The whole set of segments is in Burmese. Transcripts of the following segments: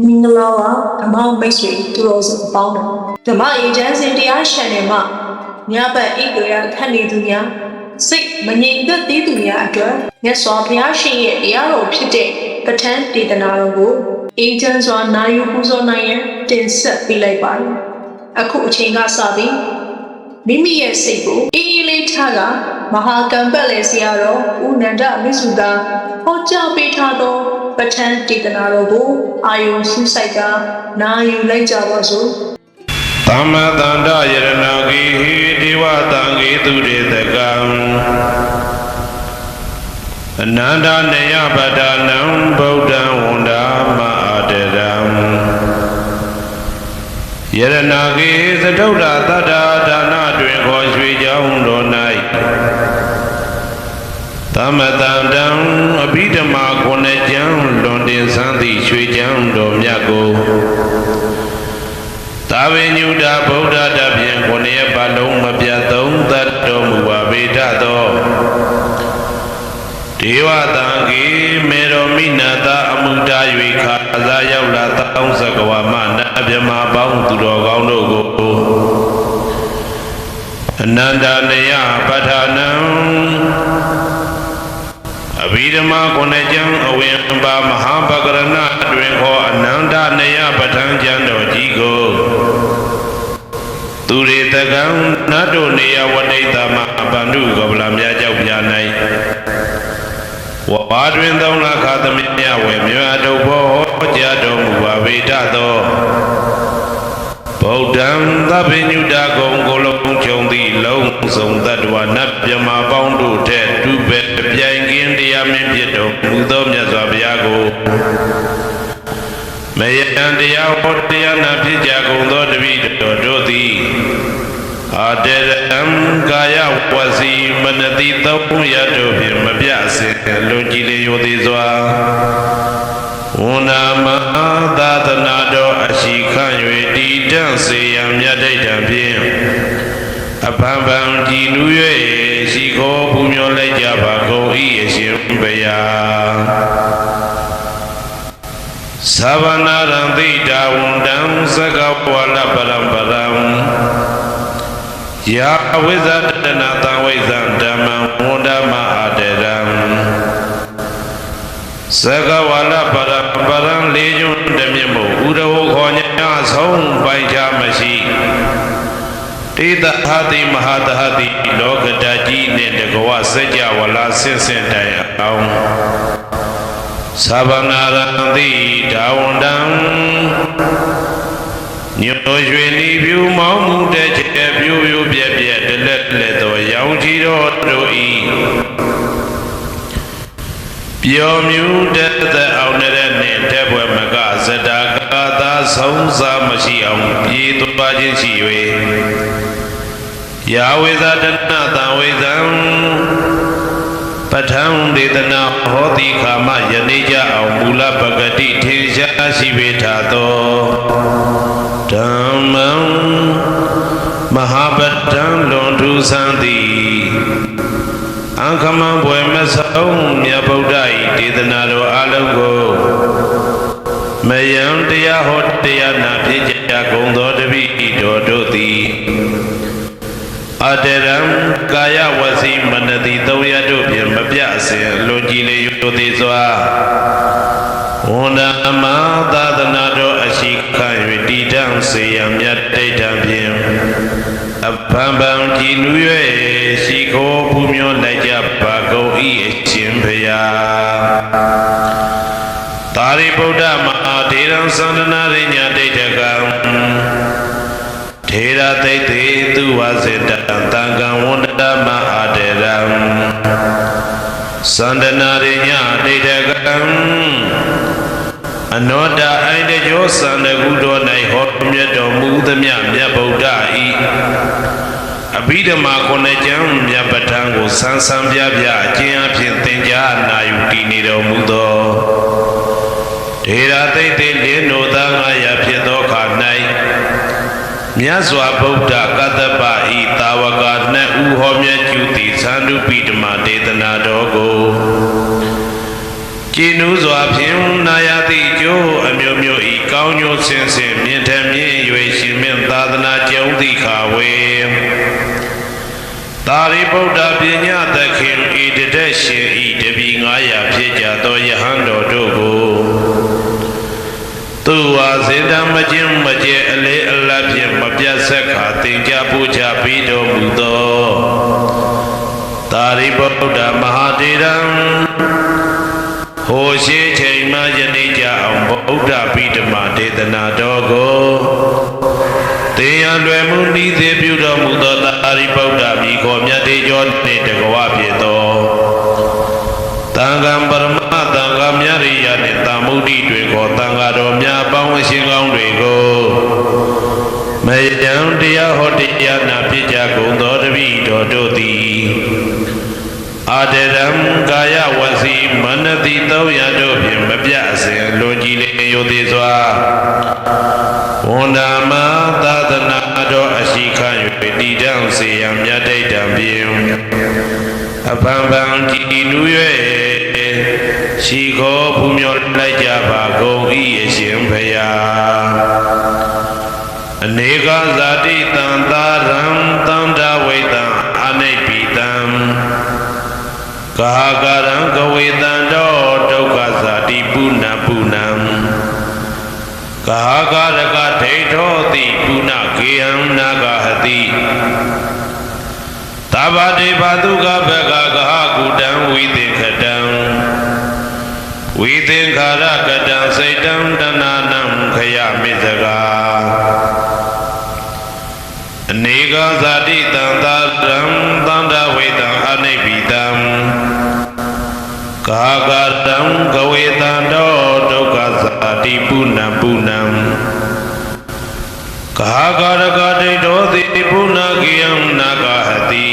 မင်္ဂလာပါဓမ္မမိတ်ဆွေသူတော်စံပေါင်းတော်ဓမ္မအေဂျင်စီတရားရှန်နယ်မှာညဘက်ဣဒရခန့်နေသူများစိတ်မငြိမ်သက်သေးသူများအတွက်မြတ်စွာဘုရားရှင်ရဲ့တရားတော်ဖြစ်တဲ့ပဋ္ဌာန်းဒေသနာတော်ကိုအေဂျင်စွာနာယူပူဇော်နိုင်ရန်တင်ဆက်ပေးလိုက်ပါတယ်အခုအချိန်ကစပြီးမိမိရဲ့စိတ်ကိုအေးအေးလေးထားကမဟာကံပတ်လေဆရာတော်ဦးနန္ဒမိစုသာဟောကြားပေးထားသောပဋ္ဌာန်းဒေသနာတော်ကိုအာယုံစူးစိုက်ကနာယူလိုက်ကြပါစို့ သမ္မာတန္တယရဏဂိဟိဒေဝတံဂေသူရေတကံအနန္တနေယပဒနံဗုဒ္ဓံဝန္ဒာမအာတရံယရဏဂိသတုဒ္ဓတတ္တာဒါနတွင်ခေါ်ရွှေကြောင်းတော်၌သမတန္တံအဘိဓမ္မာခုနှစ်ကျမ်းလွန်တင်ဆန်းသည့်ရွှေကျမ်းတော်မြတ်ကိုသာဝေညုတာဗုဒ္ဓတဖြင့်ခုနှစ်ရက်ပတ်လုံးမပြတ်သုံးသတ်တော်မူပါပေတတ်သောဒေဝတံဂေမေရောမိနာတာအမှုတာ၍ခါသာရောက်လာတောင်းစကဝါမနတ်မြမပေါင်းသူတော်ကောင်းတို့ကိုအနန္တနေယပဋ္ဌာနံအဘိဓမ္မာခုနှစ်ကျမ်းအဝင်ပါမဟာပကရဏတွင်ခေါ်အနန္တနေယပဋ္ဌာန်းကျမ်းတော်ကြီးကိုသူရေတကံနတ်တို့နေယဝဋိတမအပန္တုကဗလာမြတ်ကြောက်ပြ၌ဝါတွင်သုံးလခါသမီးမြဝေမြတ်တို့ဘောဟောကြားတော်မူပါပေတတ်သောဗုဒ္ဓံသဗ္ဗညုတကုံကိုလုံးခြုံသည့်လုံးစုံတ attva နတ်မြမပေါင်းတို့ထက်တူပဲပြိုင်ကင်းတရားမင်းဖြစ်တော်မူသောမြတ်စွာဘုရားကိုမယံတရားဟောတရားနာဖြစ်ကြကုန်သောတပည့်တော်တို့သည်အာတရံကာယဝစီမနတိသုံးရတို့ဖြင့်မပြစင်လွန်ကြည်လျောသေးစွာဝန္ဒမသာသနာတော်အရှိခံ၍တည်တံ့စေရန်မြတ်ဒိဋ္ဌံဖြင့်အပံပံကြည်နူး၍ရှိခိုးပူမျောလိုက်ကြပါကုန်၏အရှင်ဘုရားသဗ္ဗနာရံတိတာဝန္တံသကဝါလပရံပရံယာဝိဇ္ဇတနာတံဝိဇ္ဇံဓမ္မံဝန္ဒမအာတရံသကဝါလပရံပရံလေးညွန်းတမြင့်မို့ဥဒဝခေါ်ညာဆုံးပိုင်ချမရှိတေတဟတိမဟာတဟတိလောကတကြီးနှင့်တကဝစัจ java လာဆင့်ဆင့်တိုင်အောင်သဗ္ဗနာရံတိဒါဝန္တံညိုရွှေနီဖြူမောင်းမှုတဲ့ချေပြိုးပြိုးပြက်ပြက်တလက်လက်သောရောင်ကြီးတော်တို့ဤပျော်မြူတဲ့သက်အောင်တဲ့နှင့်တဲ့ဘွယ်မကဇတာကာသာဆုံးစားမရှိအောင်ပြေးသွားခြင်းရှိ၍ယာဝေဇာတနာတံဝေဇံပဋ္ဌာန်းဒေသနာဟောတိခာမယနေ့ကြအောင်မူလပဂတိထေရှားရှိပေထသောဓမ္မံမဟာပဋ္ဌာန်းလွန်ထူးဆန်းသည်အခမံဘွယ်မဆုံးမြတ်ဗုဒ္ဓ၏ဒေသနာတော်အလုံးကိုမယံတရားဟောတရားနာဖြစ်ကြကုန်သောတပည့်တော်တို့သည်အတရံကာယဝစီမနတိသုံးရတို့ဖြင့်မပြစင်လွန်ကြည်လျောသေးစွာဝန္ဒမသာသနာတော်အရှိခံ၍တည်တံ့စေရန်မြတ်ဒိဋ္ဌံဖြင့်အပံပံကြည်နူး၍ရှိခိုးပူမျောလိုက်ကြပါကုန်၏အရှင်ဘုရားသာရိပုတ္တမဟာဒေရံသန္တနာရိညာဒိဋ္ဌကံထေရသိတ္တိသူဝစေတံတံကံဝန္ဒမအာတေရံသန္တနာရိညာဒိဋ္ဌကံအနောတအိုင်တကျောသန္တကုတော်၌ဟောမြတ်တော်မူသမျှမြတ်ဗုဒ္ဓဤအဘိဓမ္မာခုနှစ်ကျမ်းမြတ်ပဋ္ဌာန်းကိုဆန်းဆန်းပြပြအကျဉ်းအဖြစ်သင်ကြားနာယူတည်နေတော်မူသောထေရသိတ္တိလင်းတို့သား900ဖြစ်သောခါ၌မြတ်စွာဘုရားကတ္တပဤတာဝကနှစ်ဦးဟောမြတ်ကျူသည်သန္တုပိဓမ္မာဒေသနာတော်ကိုကျင်းဥစွာဖြင့်နာယတိကျိုးအမျိုးမျိုးဤ ကောင်းညိုစင်စင်မြင့်ထမြင့်၍ရှင်မြင့်သာသနာကျုံတိခါဝေသာရိပုတ္တပညာသခင်ဤတသက်ရှင်ဤတပီ900ဖြစ်ကြသောယဟန်တော်တို့ကိုသူဝါစေတမခြင်းမကျဲအလေးအလတ်ဖြင့်မပြတ်ဆက်ခါသင်ကြားပူဇော်ပြီးတော်မူသောသာရိပုတ္တမဟာတေရံဟိုရှိချိန်မှယနေ့ကြအောင်ဗုဒ္ဓပိဓမဒေသနာတော်ကိုတင်ရလွယ်မှုဤသေးပြုတော်မူသောသာရိပုတ္တမိခေါ်မြတ်တေကျော်နှင့်တကဝဖြစ်သောတန်ခါပရမတန်ခါမြရိယနှင့်တာမုဒ္ဒိတွေခေါ်တန်ခါတော်များပေါင်းရှင်ကောင်းတွေကိုမယံတရားဟောတရားနာဖြစ်ကြကုန်သောတပည့်တော်တို့သည်အာတရံကာယဝစီမနတိ300တို့ဖြင့်မပြအစဉ်လွန်ကြည်လင်ယုသေးစွာဝန်ဓမ္မသာသနာတော်အရှိခံ၍တည်တံ့စေရန်မြတ်တိတ်တံဖြင့်အပန်းပန်းကြည်နူး၍ရှိခေါ်ပူမျောလိုက်ကြပါကုန်၏အရှင်ဘုရားအနေကဇာတိတံသာရံတန္တဝိတံအနိပိတံကာကရံကဝေတံတောဒုက္ခဇာတိပုဏ္ဏပုဏ္ဏံကာကရကဒိဋ္ဌောတိပုဏ္ဏကေယံနာဂဟတိသဗ္ဗတေဘသုကဘဂကဟကုတံဝိသင်္ခတံဝိသင်္ခာရကတံစိတ်တံတဏနံခယမိစကာအနေကဇာတိတံသာရံတန္တဝေတံအနိပိတံကာကတံကဝေတံတောဒုက္ခဇာတိပုဏ္ဏပုဏ္ဏံကာကရကဒိဋ္ဌောတိပုဏ္ဏကေယံနာဂဟတိ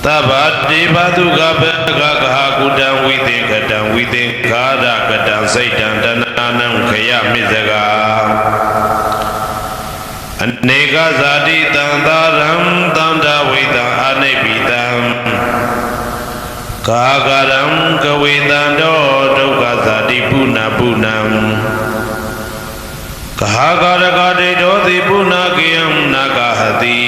သဗ္ဗတေဘသုကဘဂကဟကုတံဝိသင်္ခတံဝိသင်္ခာရကတံစိတ်တံတဏနံခယမိစကာအနေကဇာတိတံသာရံတန္တဝိတံအနိပိတံကာကရံကဝေတံတောဒုက္ခဇာတိပုဏ္ဏပုဏ္ဏံကာကရကဒိဋ္ဌောတိပုဏ္ဏကေယံနာဂဟတိ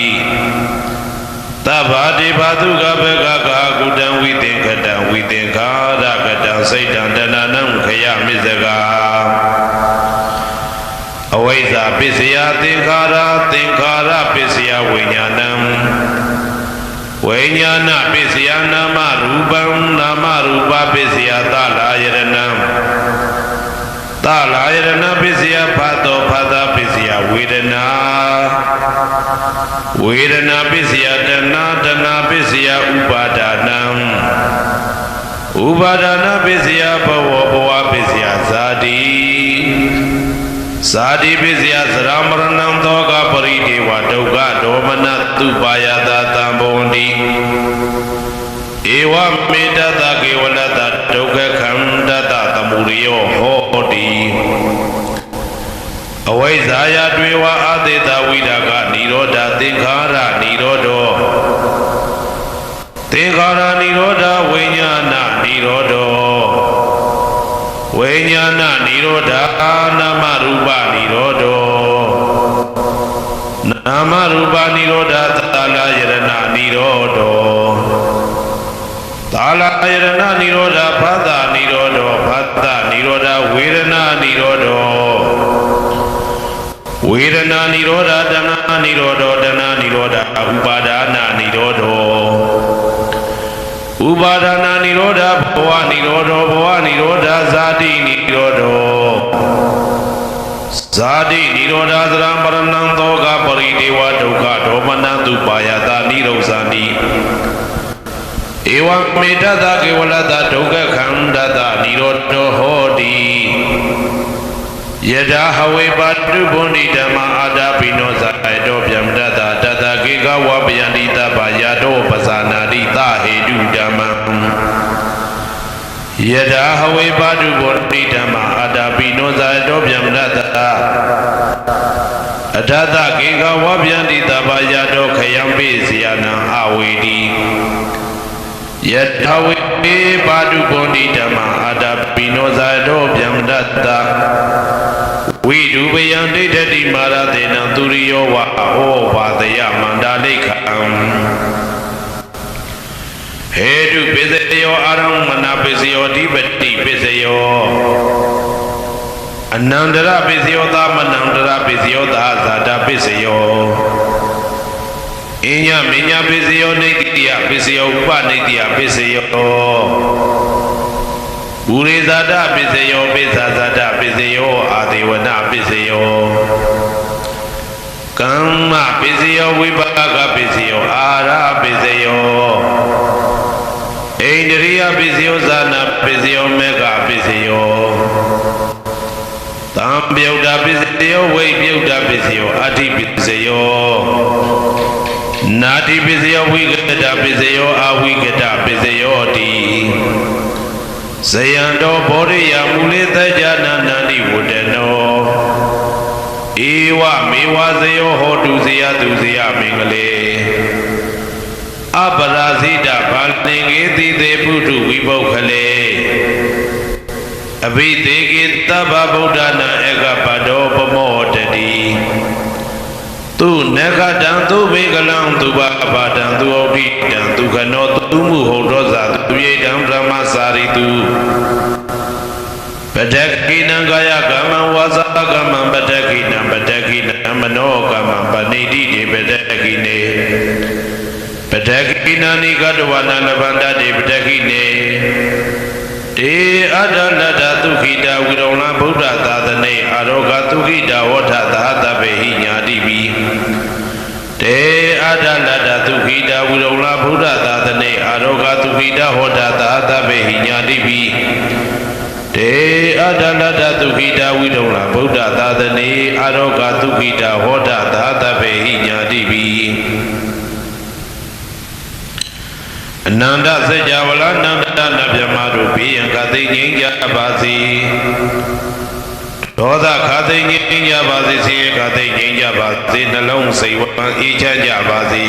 သဗ္ဗတေဘသုကဘဂကကုတံဝိသင်္ခတံဝိသင်္ခာရကတံစိတ်တံတဏနံခယမိစကာအဝိဇ္ဇာပစ္စယသင်္ခါရသင်္ခါရပစ္စယဝိညာဏံဝိညာဏပစ္စယနာမရူပံနာမရူပပစ္စယသလာယရဏံသလာယရဏပစ္စယဖတ်သောဖတ်တာပစ္စယဝေဒနာဝေဒနာပစ္စယတဏတဏပစ္စယဥပါဒနာဥပါဒနာပစ္စယဘဝဘဝပစ္စယဇာတိဇာတိပစ္စယသရမရဏံသောကပရိဒေဝဒုက္ခဒေါမနတုပါယတာတံဘဝန္တိဧဝမေတ္တကေဝလတဒုက္ခခန္ဓတသမုရိယောဟောတိအဝိဇ္ဇာယတွေဝအာသေတဝိဒကနိရောဓသင်္ခါရနိရောဓောသင်္ခါရနိရောဓဝိညာဏနိရောဓောဝိညာဏနိရောဓနာမရူပနိရောဓောနာမရူပနိရောဓသလာယရဏနိရောဓောသလာယရဏနိရောဓဖသနိရောဓောဖသနိရောဓဝေဒနာနိရောဓောဝေဒနာနိရောဓတဏနိရောဓောတဏနိရောဓဥပါဒနာနိရောဓောဥပါဒနာနိရောဓဘဝနိရောဓဘဝနိရောဓဇာတိနိရောဓဇာတိနိရောဓသရမရဏံသောကပရိဒေဝဒုက္ခဒေါမနတုပါယတာနိရောဇာတိဧဝမေတ္တကေဝလတဒုက္ခခန္ဓတနိရောဓဟောတိယထာဟဝေပတုဗုန်ိဓမ္မာအာဒပိနောဇာတောဗျမတတတတကေကဝပယန္တိတပယာတောပဇာနာတိသဟေတုဓမ္မံယထာဟဝေပတုဗုန်ိဓမ္မာအာဒပိနောဇာတောဗျမတတအထတကေကဝပယန္တိတပယာတောခယံပိစီယနံအဝေတိယထာဝေပါတုဗုန်ိဓမ္မာအာဒပိနောဇာတောဗျမတတ ဝိဒုပယံဒိဋ္ဌတိမာရတေနံသူရိယောဝဩဘာတယမန္တာလိခံဟေတုပိစယောအာရမဏပိစယောဓိပတိပိစယောအနန္တရပိစယောသမနန္တရပိစယောသာဇာတပိစယောအညမညာပိစယောနေတိယပိစယောဥပနေတိယပိစယောဘူရိဇာတပိစယောပိဇာဇာတပိစယောအာဒေဝနာပိစယောကမ္မပိစယောဝိပါကပိစယောအာရပိစယောဣန္ဒြိယပိစယောဇာနာပိစယောမေဃပိစယောသံပြုတ်တာပိစယောဝိပြုတ်တာပိစယောအဋ္ဌိပိစယောနာတိပိစယောဝိကတပိစယောအဝိကတပိစယောတိဇယံတောဘောရိယမူလေသဇာနန္တိဝတ္တနောဧဝမေဝဇယောဟောတုဇယသူဇယမင်္ဂလေအပရာဇိတဘာလင်္ကေတိသေပုထုဝိပုခ္ခလေအဘိသေကေသဗ္ဗဗုဒ္ဓနာဧကပတောပမောတတိသူနဂတံသူဘေကလံသူဘာဘာတံသူဩဒိတံသူခနောသူမှုဟုတ်သောဇာသူယေတံဗြဟ္မစာရိတုပတကိနံကာယကမ္မဝါစာကမ္မပတကိနံပတကိနံမနောကမ္မပဏိတိတေပတကိနေပတကိနာနိကတဝနာလဗန္တတေပတကိနေတေအတ္တလတ္တသုခိတဝိရုံလဗုဒ္ဓသာသနေအာရောဂသုခိတဝဋ္ဌသာတဗေဟိညာတိပိတေအတ္တလတ္တသုခိတဝိရုံလဗုဒ္ဓသာသနေအာရောဂသုခိတဝဋ္ဌသာတဗေဟိညာတိပိတေအတ္တလတ္တသုခိတဝိရုံလဗုဒ္ဓသာသနေအာရောဂသုခိတဝဋ္ဌသာတဗေဟိညာတိပိအနန္တစัจ java လာနန္ဒနဗျမတို့ဘေးရန်ခသိငြိမ်းကြပါစေဒေါသခသိငြိမ်းကြပါစေစိတ်ခသိငြိမ်းကြပါစေနှလုံးစိတ်ဝမ်းအေးချမ်းကြပါစေ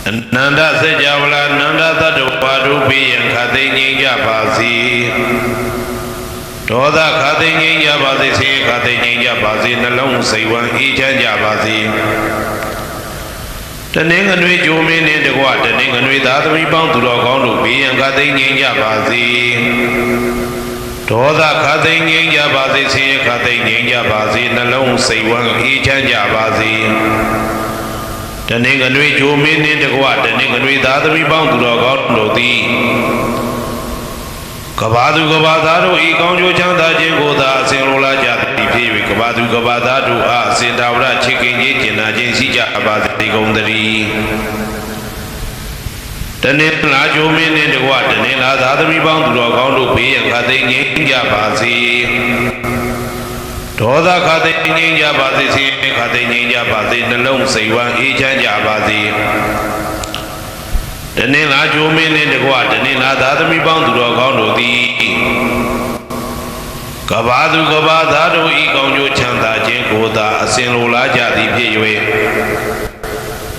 အနန္တစัจ java လာနန္ဒသတ္တဝါတို့ဘေးရန်ခသိငြိမ်းကြပါစေဒေါသခသိငြိမ်းကြပါစေစိတ်ခသိငြိမ်းကြပါစေနှလုံးစိတ်ဝမ်းအေးချမ်းကြပါစေတနင်္ဂနွေဂျိုမင်းနှင့်တကွတနင်္ဂနွေသားသမီးပေါင်းသူတော်ကောင်းတို့ဘေးရန်ခသိငြိမ်းကြပါစေဒေါသခသိငြိမ်းကြပါစေဆင်းရဲခသိငြိမ်းကြပါစေနှလုံးစိတ်ဝမ်းအေးချမ်းကြပါစေတနင်္ဂနွေဂျိုမင်းနှင့်တကွတနင်္ဂနွေသားသမီးပေါင်းသူတော်ကောင်းတို့သည်ကဘာသူကဘာသားတို့ဤကောင်းကျိုးချမ်းသာခြင်းကိုသာအစဉ်လိုလားကြသည်ဖြစ်၍ကဘာသူကဘာသားတို့အားအစဉ်သာဝရချစ်ခင်ခြင်းကျင်နာခြင်းရှိကြပါစေကုန်သတည်းတနင်္လာဂျိုမင်းနှင့်တကွတနင်္လာသားသမီးပေါင်းသူတော်ကောင်းတို့ဘေးရန်ခသိငြိမ်းကြပါစေဒေါသခသိငြိမ်းကြပါစေဆင်းရဲခသိငြိမ်းကြပါစေနှလုံးစိတ်ဝမ်းအေးချမ်းကြပါစေတနင်္လာဂျိုမင်းနှင့်တကွတနင်္လာသားသမီးပေါင်းသူတော်ကောင်းတို့သည်ကဘာသူကဘာသားတို့ဤကောင်းကျိုးချမ်းသာခြင်းကိုသာအစဉ်လိုလားကြသည်ဖြစ်၍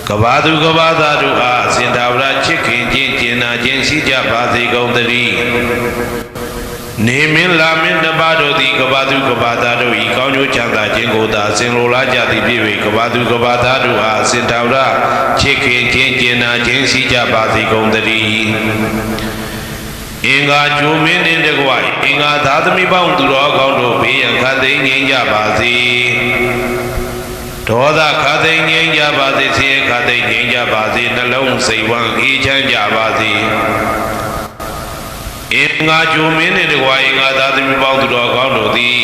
ကဘာသူကဘာသားတို့အားအစဉ်သာဝရချစ်ခင်ခြင်းကျင်နာခြင်းရှိကြပါစေကုန်သတည်းနေမင်းလာမင်းတပါတို့သည်ကဘာသူကဘာသားတို့ဤကောင်းကျိုးချမ်းသာခြင်းကိုသာအစဉ်လိုလားကြသည်ဖြစ်၍ကဘာသူကဘာသားတို့အားအစဉ်သာဝရချစ်ခင်ခြင်းကျင်နာခြင်းရှိကြပါစေကုန်သတည်းအင်္ဂါဂျိုမင်းနှင့်တကွအင်္ဂါသားသမီးပေါင်းသူတော်ကောင်းတို့ဘေးရန်ခသိငြိမ်းကြပါစေဒေါသခသိငြိမ်းကြပါစေဆင်းရဲခသိငြိမ်းကြပါစေနှလုံးစိတ်ဝမ်းအေးချမ်းကြပါစေအင်္ဂါဂျိုမင်းနှင့်တကွအင်္ဂါသားသမီးပေါင်းသူတော်ကောင်းတို့သည်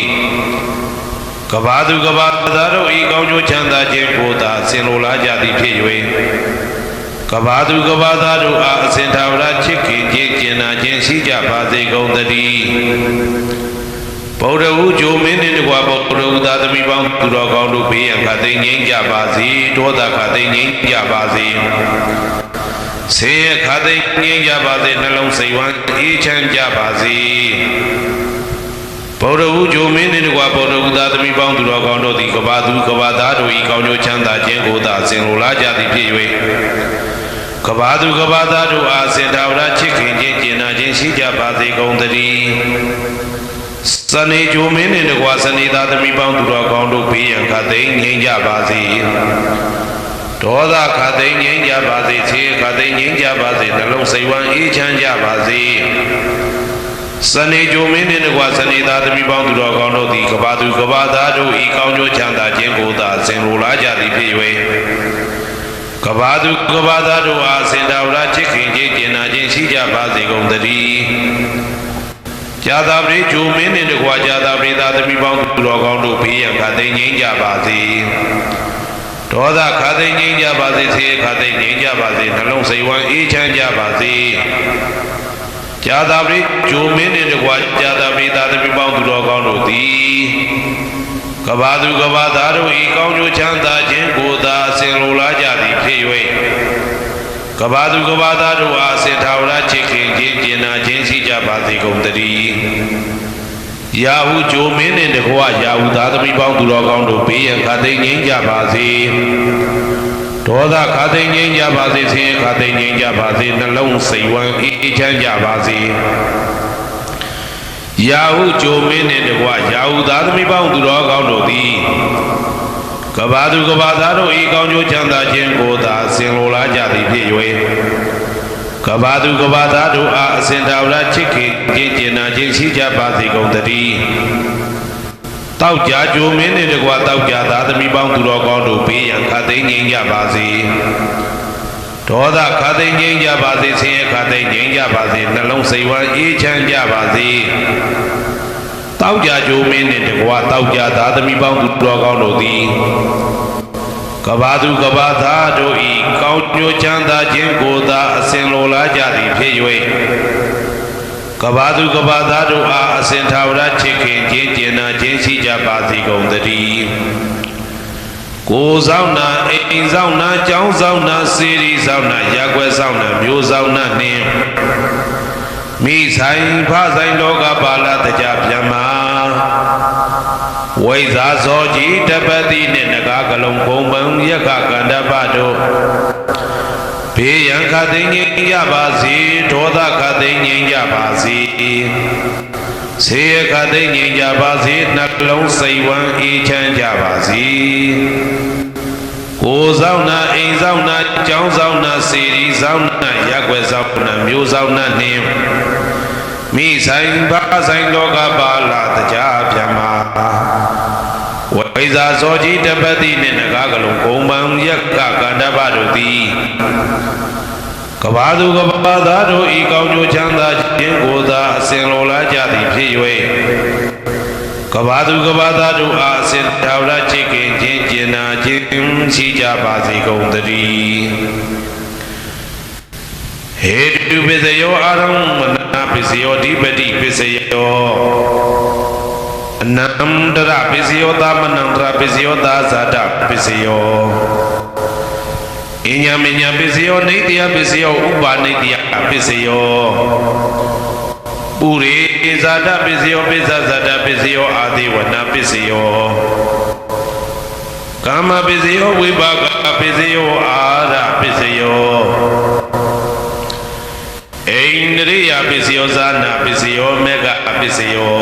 ကဘာသူကဘာသားတို့ဤကောင်းကျိုးချမ်းသာခြင်းကိုသာဆင်လိုလားကြသည်ဖြစ်၍ကဘာသူကဘာသားတို့အားအစဉ်သာဝရချစ်ခင်ခြင်းကျင်နာခြင်းရှိကြပါစေကုန်သတည်းဗုဒ္ဓဝုဂျိုမင်းနှင့်တကွဗုဒ္ဓဝုသားသမီးပေါင်းသူတော်ကောင်းတို့ဘေးရန်ခသိငြိမ်းကြပါစေဒေါသခသိငြိမ်းကြပါစေဆင်းရဲခသိငြိမ်းကြပါစေနှလုံးစိတ်ဝမ်းအေးချမ်းကြပါစေဗုဒ္ဓဝုဂျိုမင်းနှင့်တကွဗုဒ္ဓဝုသားသမီးပေါင်းသူတော်ကောင်းတို့သည်ကဘာသူကဘာသားတို့ဤကောင်းကျိုးချမ်းသာခြင်းကိုသာဆင်လိုလားကြသည်ဖြစ်၍ကဘာသူကဘာသားတို့အားစင်သာဝရချစ်ခင်ခြင်းကျင်နာခြင်းရှိကြပါစေကုန်သတည်း စနေဂျိုမင်းနဲ့တကွာစနေသားသမီးပေါင်းသူတော်ကောင်းတို့ဘေးရန်ခတ်သိမ်းငြိမ်းကြပါစေဒေါသခတ်သိမ်းငြိမ်းကြပါစေခြေခတ်သိမ်းငြိမ်းကြပါစေနှလုံးစိတ်ဝမ်းအေးချမ်းကြပါစေစနေဂျိုမင်းနဲ့တကွာစနေသားသမီးပေါင်းသူတော်ကောင်းတို့သည်ကဘာသူကဘာသားတို့ဤကောင်းကျိုးချမ်းသာခြင်းကိုသာဆင်လိုလားကြသည်ဖြစ်၍ကဘာသူကဘာသားတို့အားစင်တော်ရာချစ်ခင်ခြင်းကျင်နာခြင်းရှိကြပါစေကုန်သတည်းဇာတာပရိဂျိုမင်းနဲ့တကွာဇာတာပရိသားသမီးပေါင်းသူတော်ကောင်းတို့ဘေးရန်ခတ်သိမ်းငြိမ်းကြပါစေဒေါသခတ်သိမ်းငြိမ်းကြပါစေဆေးခတ်သိမ်းငြိမ်းကြပါစေနှလုံးစိတ်ဝမ်းအေးချမ်းကြပါစေဇာတာပရိဂျိုမင်းနဲ့တကွာဇာတာပရိသားသမီးပေါင်းသူတော်ကောင်းတို့သည်ကဘာသူကဘာသားတို့ဤကောင်းကျိုးချမ်းသာခြင်းကိုသာဆင်လိုလားကြသည်ဖြစ်၍ကဘာသူကဘာသားတို့အားစင်ထာဝရချစ်ခင်ခြင်းကျင်နာခြင်းရှိကြပါစေကုန်သတည်းယာဟုဂျိုမင်းနှင့်တကွယာဟုသားသမီးပေါင်းသူတော်ကောင်းတို့ဘေးရန်ခတ်သိမ်းငြိမ်းကြပါစေဒေါသခတ်သိမ်းငြိမ်းကြပါစေဆင်းရဲခတ်သိမ်းငြိမ်းကြပါစေနှလုံးစိတ်ဝမ်းအေးချမ်းကြပါစေယာဟုဂျိုမင်းနှင့်တကွယာဟုသားသမီးပေါင်းသူတော်ကောင်းတို့သည်ကဘာသူကဘာသားတို့ဤကောင်းကျိုးချမ်းသာခြင်းကိုသာဆင်လိုလားကြသည်ဖြစ်၍ကဘာသူကဘာသားတို့အားအစဉ်တော်ရာချစ်ခင်ခြင်းကျင်နာခြင်းရှိကြပါစေကုန်သတည်းတောက်ကြဂျိုမင်းနှင့်တကွာတောက်ကြသားသမီးပေါင်းသူတော်ကောင်းတို့ဘေးရန်ခတ်သိမ်းငြိမ်းကြပါစေဒေါသခတ်သိမ်းငြိမ်းကြပါစေဆင်းရဲခတ်သိမ်းငြိမ်းကြပါစေနှလုံးစိတ်ဝမ်းအေးချမ်းကြပါစေတောက်ကြဂျိုမင်းနှင့်တကွာတောက်ကြသားသမီးပေါင်းသူတော်ကောင်းတို့သည်ကဘာသူကဘာသားတို့ဤကောင်းကျိုးချမ်းသာခြင်းကိုသာအစဉ်လိုလားကြသည်ဖြစ်၍ကဘာသူကဘာသားတို့အားအစဉ်ထာဝရချစ်ခင်ခြင်းကျင်နာခြင်းရှိကြပါစေကုန်သတည်းကိုယ်ဆောင်နာအိမ်ဆောင်နာကျောင်းဆောင်နာစေရီဆောင်နာရက်ွယ်ဆောင်နာမျိုးဆောင်နာနှင့်မိဆိုင်ဖဆိုင်လောကပါဠတကြဗျမဝိဇာဇောကြီးတပတိနှင့်နဂါကလုံးဘုံဘံယက္ခကန္တပတို့ဘေးရန်ခတ်သိမ်းငြိမ်းကြပါစေဒေါသခတ်သိမ်းငြိမ်းကြပါစေဆေးရခတ်သိမ်းငြိမ်းကြပါစေနှလုံးစိတ်ဝမ်းအေးချမ်းကြပါစေကိုယ်ဆောင်နာအိမ်ဆောင်နာကျောင်းဆောင်နာစေရီဆောင်နာရက်ွယ်ဆောင်နာမျိုးဆောင်နာနှင့်မိဆိုင်ဘာဆိုင်လောကပါဠတကြဗျမဝိဇာဇောကြီးတပတိနှင့်နဂါကလုံးဂုံပံယက္ခကန္တပတို့သည်ကဘာသူကဘာသားတို့ဤကောင်းကျိုးချမ်းသာခြင်းကိုသာအစဉ်လိုလားကြသည်ဖြစ်၍ကဘာသူကဘာသားတို့အားအစဉ်ထာဝရချစ်ခင်ခြင်းကျင်နာခြင်းရှိကြပါစေကုန်သတည်းဟေတုပစ္စယောအာရမဏပစ္စယောဓိပတိပစ္စယောအနန္တရပစ္စယောသမနန္တရပစ္စယောသာဇာတပစ္စယောအညမညပစ္စယောနေတယပစ္စယောဥပါနေတယပစ္စယောပုရိဇာတပစ္စယောပိစ္ဆဇာတပစ္စယောအာတိဝနပစ္စယောကာမပစ္စယောဝိပါကပစ္စယောအာရပစ္စယောဣန္ဒြိယပစ္စယောဇာနာပစ္စယောမေဃပစ္စယော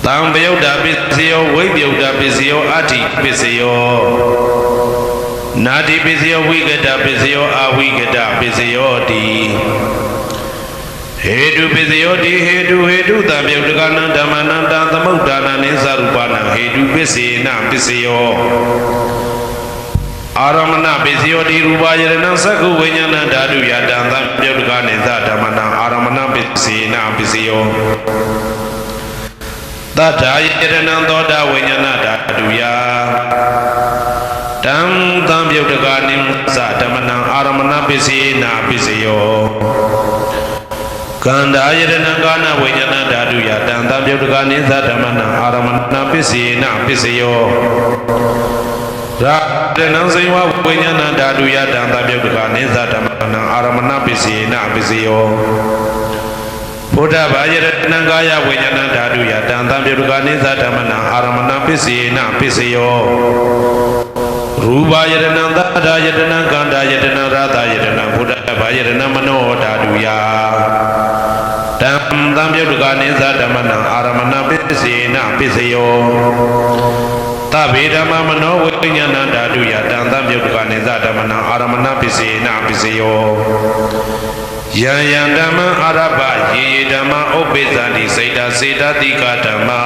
တံပယုတ်တာပစ္စယောဝိပယုတ်တာပစ္စယောအဋ္ဌိပစ္စယောနာတိပစ္စယောဝိကတပစ္စယောအဝိကတပစ္စယောတိဟေတုပစ္စယောတိဟေတုတံပယုတ်တကနံဓမ္မနံတံသမုဒ္ဒါနံနိသရူပနံဟေတုပစ္စေနပစ္စယောအာရမဏပစ္စယောတိရူပယရဏံသက္ကုဝိညာဏဓာတုယတံသံပယုတ်တကနိသဓမ္မနံအာရမဏပစ္စေနပစ္စယောသတ္ထာယတနံသောတာဝိညာဏဓာတုယတံသံပြုတ်တကာနိသဓမ္မနံအာရမဏပစ္စေနာပစ္စယောကန္ဓာယတနံကာနဝိညာဏဓာတုယတံသံပြုတ်တကာနိသဓမ္မနံအာရမဏပစ္စေနာပစ္စယောရာတနံစေဝဝိညာဏဓာတုယတံသံပြုတ်တကာနိသဓမ္မနံအာရမဏပစ္စေနာပစ္စယောဘုဒ္ဓဘာယရတနံကာယဝိညာဏဓာတုယတံသံပြုတ္တကာနိသဓမ္မနံအာရမဏပစ္စေနပစ္စယောရူပယတနံသတ္ထာယတနံကန္တာယတနံရသယတနံဘုဒ္ဓဘာယတနံမနောဓာတုယတ တံသံပြုတ်တကနေသဓမ္မနံအာရမဏပစ္စေနပစ္စယောသဗ္ဗေဓမ္မမနောဝိညာဏဓာတုယတံသံပြုတ်တကနေသဓမ္မနံအာရမဏပစ္စေနပစ္စယောယံယံဓမ္မအာရပယေယေဓမ္မဥပ္ပိသန္တိစေတစေတတိကဓမ္မာ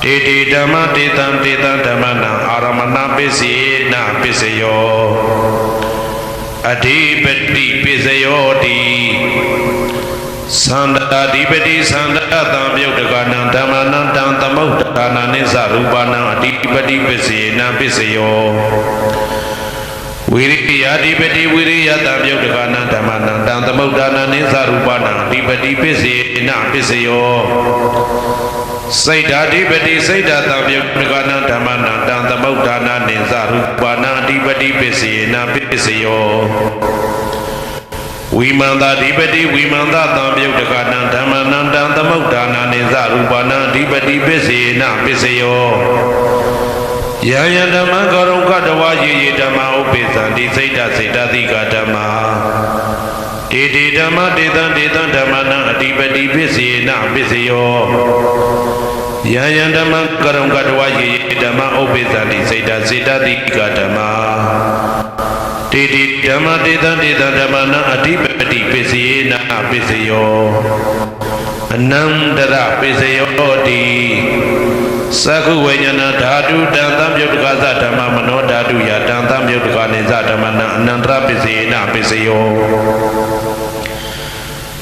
တေတေဓမ္မတေတံတေတံဓမ္မနံအာရမဏပစ္စေနပစ္စယောအဓိပတိပစ္စယောတိသန္တာဓိပတိသန္တာတံပြုတ်တကနံဓမ္မနံတံသမုဋ္ဌာနာနိသရူပနံအဓိပတိပစ္စေနပစ္စယောဝိရိယဓိပတိဝိရိယတံပြုတ်တကနံဓမ္မနံတံသမုဋ္ဌာနာနိသရူပနံအဓိပတိပစ္စေနပစ္စယောစိတ်ဓာဓိပတိစိတ်ဓာတံပြုတ်တကနံဓမ္မနံတံသမုဋ္ဌာနာနိသရူပနံအဓိပတိပစ္စေနပစ္စယောဝိမန္တဓိပတိဝိမန္တသံပြုတ်တကနံဓမ္မနံတံသမုဋ္ဌာနာနိသရူပနံအဓိပတိပစ္စေနပစ္စယောယံယံဓမ္မကရုံကတဝါယေယေဓမ္မဥပ္ပိသန္တိစိတ်ဓာစေတသိကဓမ္မာတေတေဓမ္မတေတံတေတံဓမ္မနံအဓိပတိပစ္စေနပစ္စယောယံယံဓမ္မကရုံကတဝါယေယေဓမ္မဥပ္ပိသန္တိစိတ်ဓာစေတသိကဓမ္မာတေတိဓမ္မတေတံတေတံဓမ္မနံအဓိပတိပစ္စေနပစ္စယောအနန္တရပစ္စယောတိသက္ခုဝိညာဏဓာတုတံသံပြုတ်တကသဓမ္မမနောဓာတုယတံသံပြုတ်တကနေသဓမ္မနံအနန္တရပစ္စေနပစ္စယော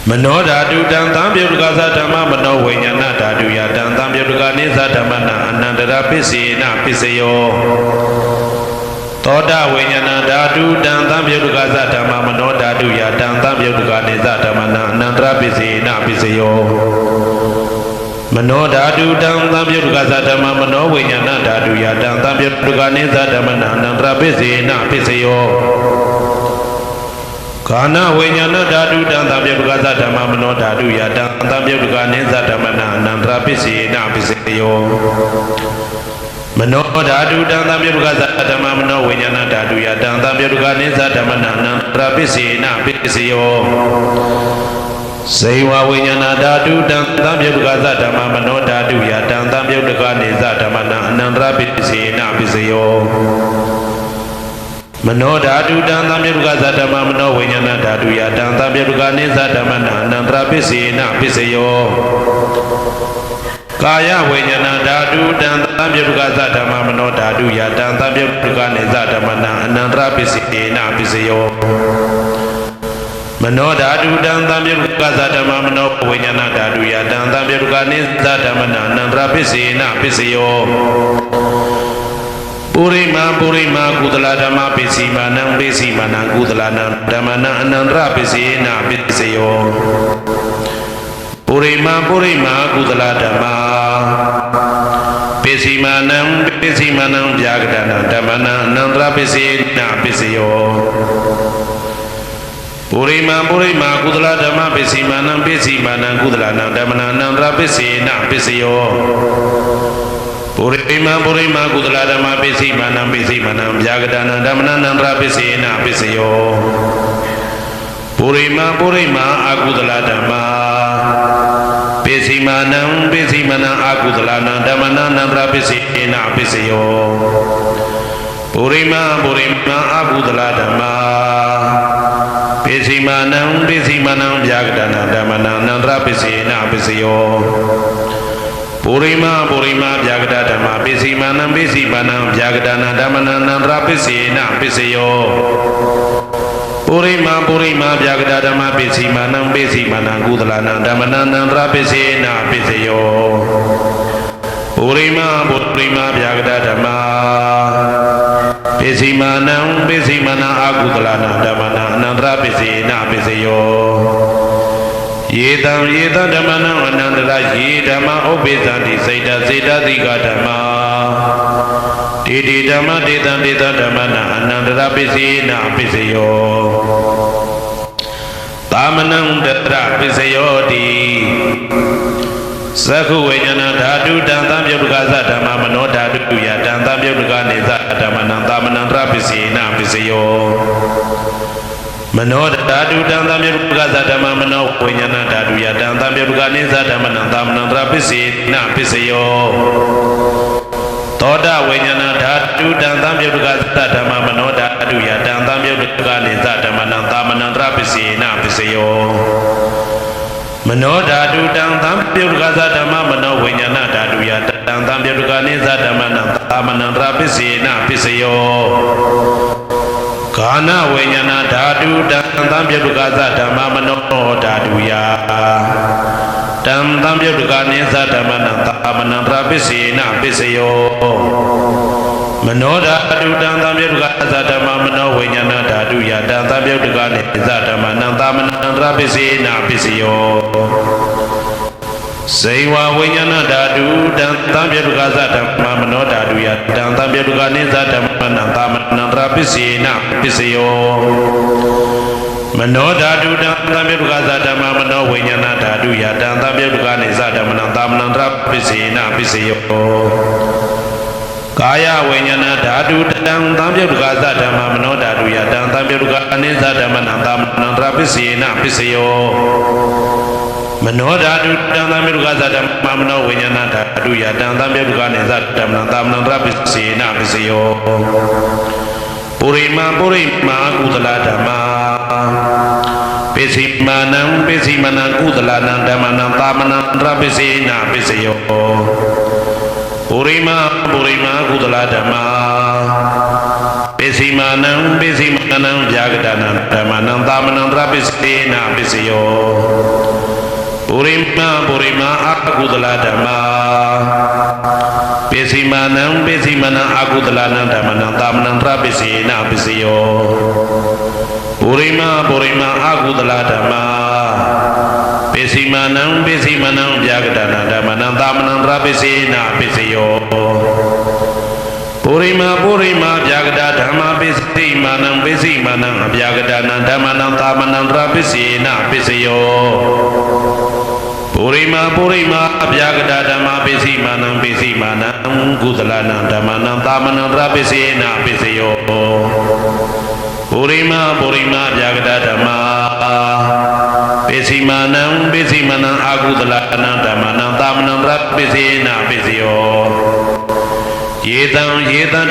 မနောဓာတုတံသံပြုတ်တကသဓမ္မမနောဝိညာဏဓာတုယတံသံပြုတ်တကနေသဓမ္မနံအနန္တရပစ္စေနပစ္စယောသောတာဝိညာဏဓာတုတံသံပြုတ်တကသဓမ္မမနောဓာတုယတံသံပြုတ်တကနေသဓမ္မနံအနန္တရပစ္စေနပစ္စယောမနောဓာတုတံသံပြုတ်တကသဓမ္မမနောဝိညာဏဓာတုယတံသံပြုတ်တကနေသဓမ္မနံအနန္တရပစ္စေနပစ္စယောကာနဝိညာဏဓာတုတံသံပြုတ်တကသဓမ္မမနောဓာတုယတံသံပြုတ်တကနေသဓမ္မနံအနန္တရပစ္စေနပစ္စယောမနောဓာတုတံသံပြုတ်တကသဓမ္မမနောဝိညာဏဓာတုယတံသံပြုတ်တကနေသဓမ္မနံအနန္တရပစ္စေနပစ္စယောစေဝဝိညာဏဓာတုတံသံပြုတ်တကသဓမ္မမနောဓာတုယတံသံပြုတ်တကနေသဓမ္မနံအနန္တရပစ္စေနပစ္စယောမနောဓာတုတံသံပြုတ်တကသဓမ္မမနောဝိညာဏဓာတုယတံသံပြုတ်တကနေသဓမ္မနံအနန္တရပစ္စေနပစ္စယောကာယဝိညာဏဓာတုတံသံပြုတ်တကသဓမ္မမနောဓာတုယတံသံပြုတ်တကနေသဓမ္မနံအနန္တရပစ္စေနပစ္စယောမနောဓာတုတံသံပြုတ်တကသဓမ္မမနောဝိညာဏဓာတုယတံသံပြုတ်တကနေသဓမ္မနံအနန္တရပစ္စေနပစ္စယောပုရိမာပုရိမာကုသလဓမ္မပစ္စည်းမာနံပစ္စည်းမာနံကုသလနံဓမ္မနံအနန္တရပစ္စေနပစ္စယောပုရိမာပုရိမာကုသလဓမ္မာပစ္စည်းမာနံပစ္စည်းမာနံဗျာကတနံဓမ္မနံအနန္တရပစ္စေနပစ္စယောပုရိမာပုရိမာကုသလဓမ္မပစ္စည်းမာနံပစ္စည်းမာနံကုသလနံဓမ္မနံအနန္တရပစ္စေနပစ္စယောပုရိမာပုရိမာကုသလဓမ္မပစ္စည်းမာနံပစ္စည်းမာနံဗျာကတနံဓမ္မနံအနန္တရပစ္စေနပစ္စယောပုရိမာပုရိမာအကုသလဓမ္မာပစ္စည်းမာနံပစ္စည်းမာနံအကုသလနံဓမ္မနံအနန္တရပစ္စေနပစ္စယောပုရိမာပုရိမာအကုသလဓမ္မာပစ္စည်းမာနံပစ္စည်းမာနံဗျာကတနံဓမ္မနံအနန္တရပစ္စေနပစ္စယောပုရိမာပုရိမာဗျာကတဓမ္မပစ္စည်းမာနံပစ္စည်းမာနံဗျာကတနံဓမ္မနံအနန္တရပစ္စေနပစ္စယောပုရိမာပုရိမာဗျာကတဓမ္မပစ္စည်းမာနံပစ္စည်းမာနံကုသလနံဓမ္မနံအနန္တရပစ္စေနပစ္စယောပုရိမာပုရိမာဗျာကတဓမ္မပစ္စည်းမာနံပစ္စည်းမာနံအကုသလနံဓမ္မနံအနန္တရပစ္စေနပစ္စယောယေတံယေတံဓမ္မနံအနန္တရယေဓမ္မဥပ္ပိသန္တိစေတစေတသိကဓမ္မာတေတေဓမ္မတေတံတေတံဓမ္မနံအနန္တရပစ္စေနပစ္စယောသာမနံတတပစ္စယောတိသက္ခုဝိညာဏဓာတုတံသံပြုတ်တကသဓမ္မမနောဓာတုယတံသံပြုတ်တကနေသဓမ္မနံသာမနံတရပစ္စေနပစ္စယောမ မနောဓာတုတံသံယုတ်ကသဓမ္မမနောဝိညာဏဓာတုယတံသံယုတ်ကနေသဓမ္မနံသမနံတရပစ္စေနပစ္စယောသောတဝိညာဏဓာတုတံသံယုတ်ကသဓမ္မမနောဓာတုယတံသံယုတ်ကနေသဓမ္မနံသမနံတရပစ္စေနပစ္စယောမနောဓာတုတံသံယုတ်ကသဓမ္မမနောဝိညာဏဓာတုယတံသံယုတ်ကနေသဓမ္မနံသမနံတရပစ္စေနပစ္စယောကာနဝိညာဏဓာတုတံသံပြုတ်ကသဓမ္မမနောဓာတုယတံသံပြုတ်ကနေသဓမ္မနံသမနံတရပစ္စေနပစ္စယောမနောဓာတုတံသံပြုတ်ကသဓမ္မမနောဝိညာဏဓာတုယတံသံပြုတ်ကနေသဓမ္မနံသမနံတရပစ္စေနပစ္စယောစေဝဝိညာဏဓာတုတံသံပြုတ်ကသဓမ္မမနောဓာတုယတံသံပြုတ်ကနေသဓမ္မနံသမနံတရပစ္စေနပစ္စယောမနောဓာတုတံသံပြုတ်ကသဓမ္မမနောဝိညာဏဓာတုယတံသံပြုတ်ကနေသဓမ္မနံသမနံတရပစ္စေနပစ္စယောကာယဝိညာဏဓာတုတံသံပြုတ်ကသဓမ္မမနောဓာတုယတံသံပြုတ်ကနေသဓမ္မနံသမနံတရပစ္စေနပစ္စယောမနောဓာတုတံသံပြုတ်ကသဓမ္မမနောဝိညာဏဓာတုယတံသံပြုတ်ကနေသဓမ္မနံသမနံတရပစ္စေနပစ္စယောပုရိမာကုသလဓမ္မာပိစိမာနံကုသလနံဓမ္မနံသမနံတရပစ္စေနပစ္စယောပုရိမာကုသလဓမ္မာပိစိမာနံဗျာဂဒနံဓမ္မနံသမနံတရပစ္စေနပစ္စယောပုရိမာအကုသလဓမ္မာပိစိမာနံအကုသလနံဓမ္မနံသမနံတရပစ္စေနပစ္စယောပုရိမာအကုသလဓမ္မာပိစိမာနံဗျာဂဒနံဓမ္မနံသမနံတရပစ္စေနပစ္စယောပုရိမာဗျာဂဒဓမ္မာပိစိမာနံဗျာဂဒနံဓမ္မနံသမနံတရပစ္စေနပစ္စယောပုရိမာဗျာဂဒဓမ္မာပိစိမာနံကုသလနံဓမ္မနံသမနံတရပစ္စေနပစ္စယောပုရိမာဗျာဂဒဓမ္မာပိစိမာနံအကုသလနံဓမ္မနံသမနံတရပစ္စေနပစ္စယောယေတံ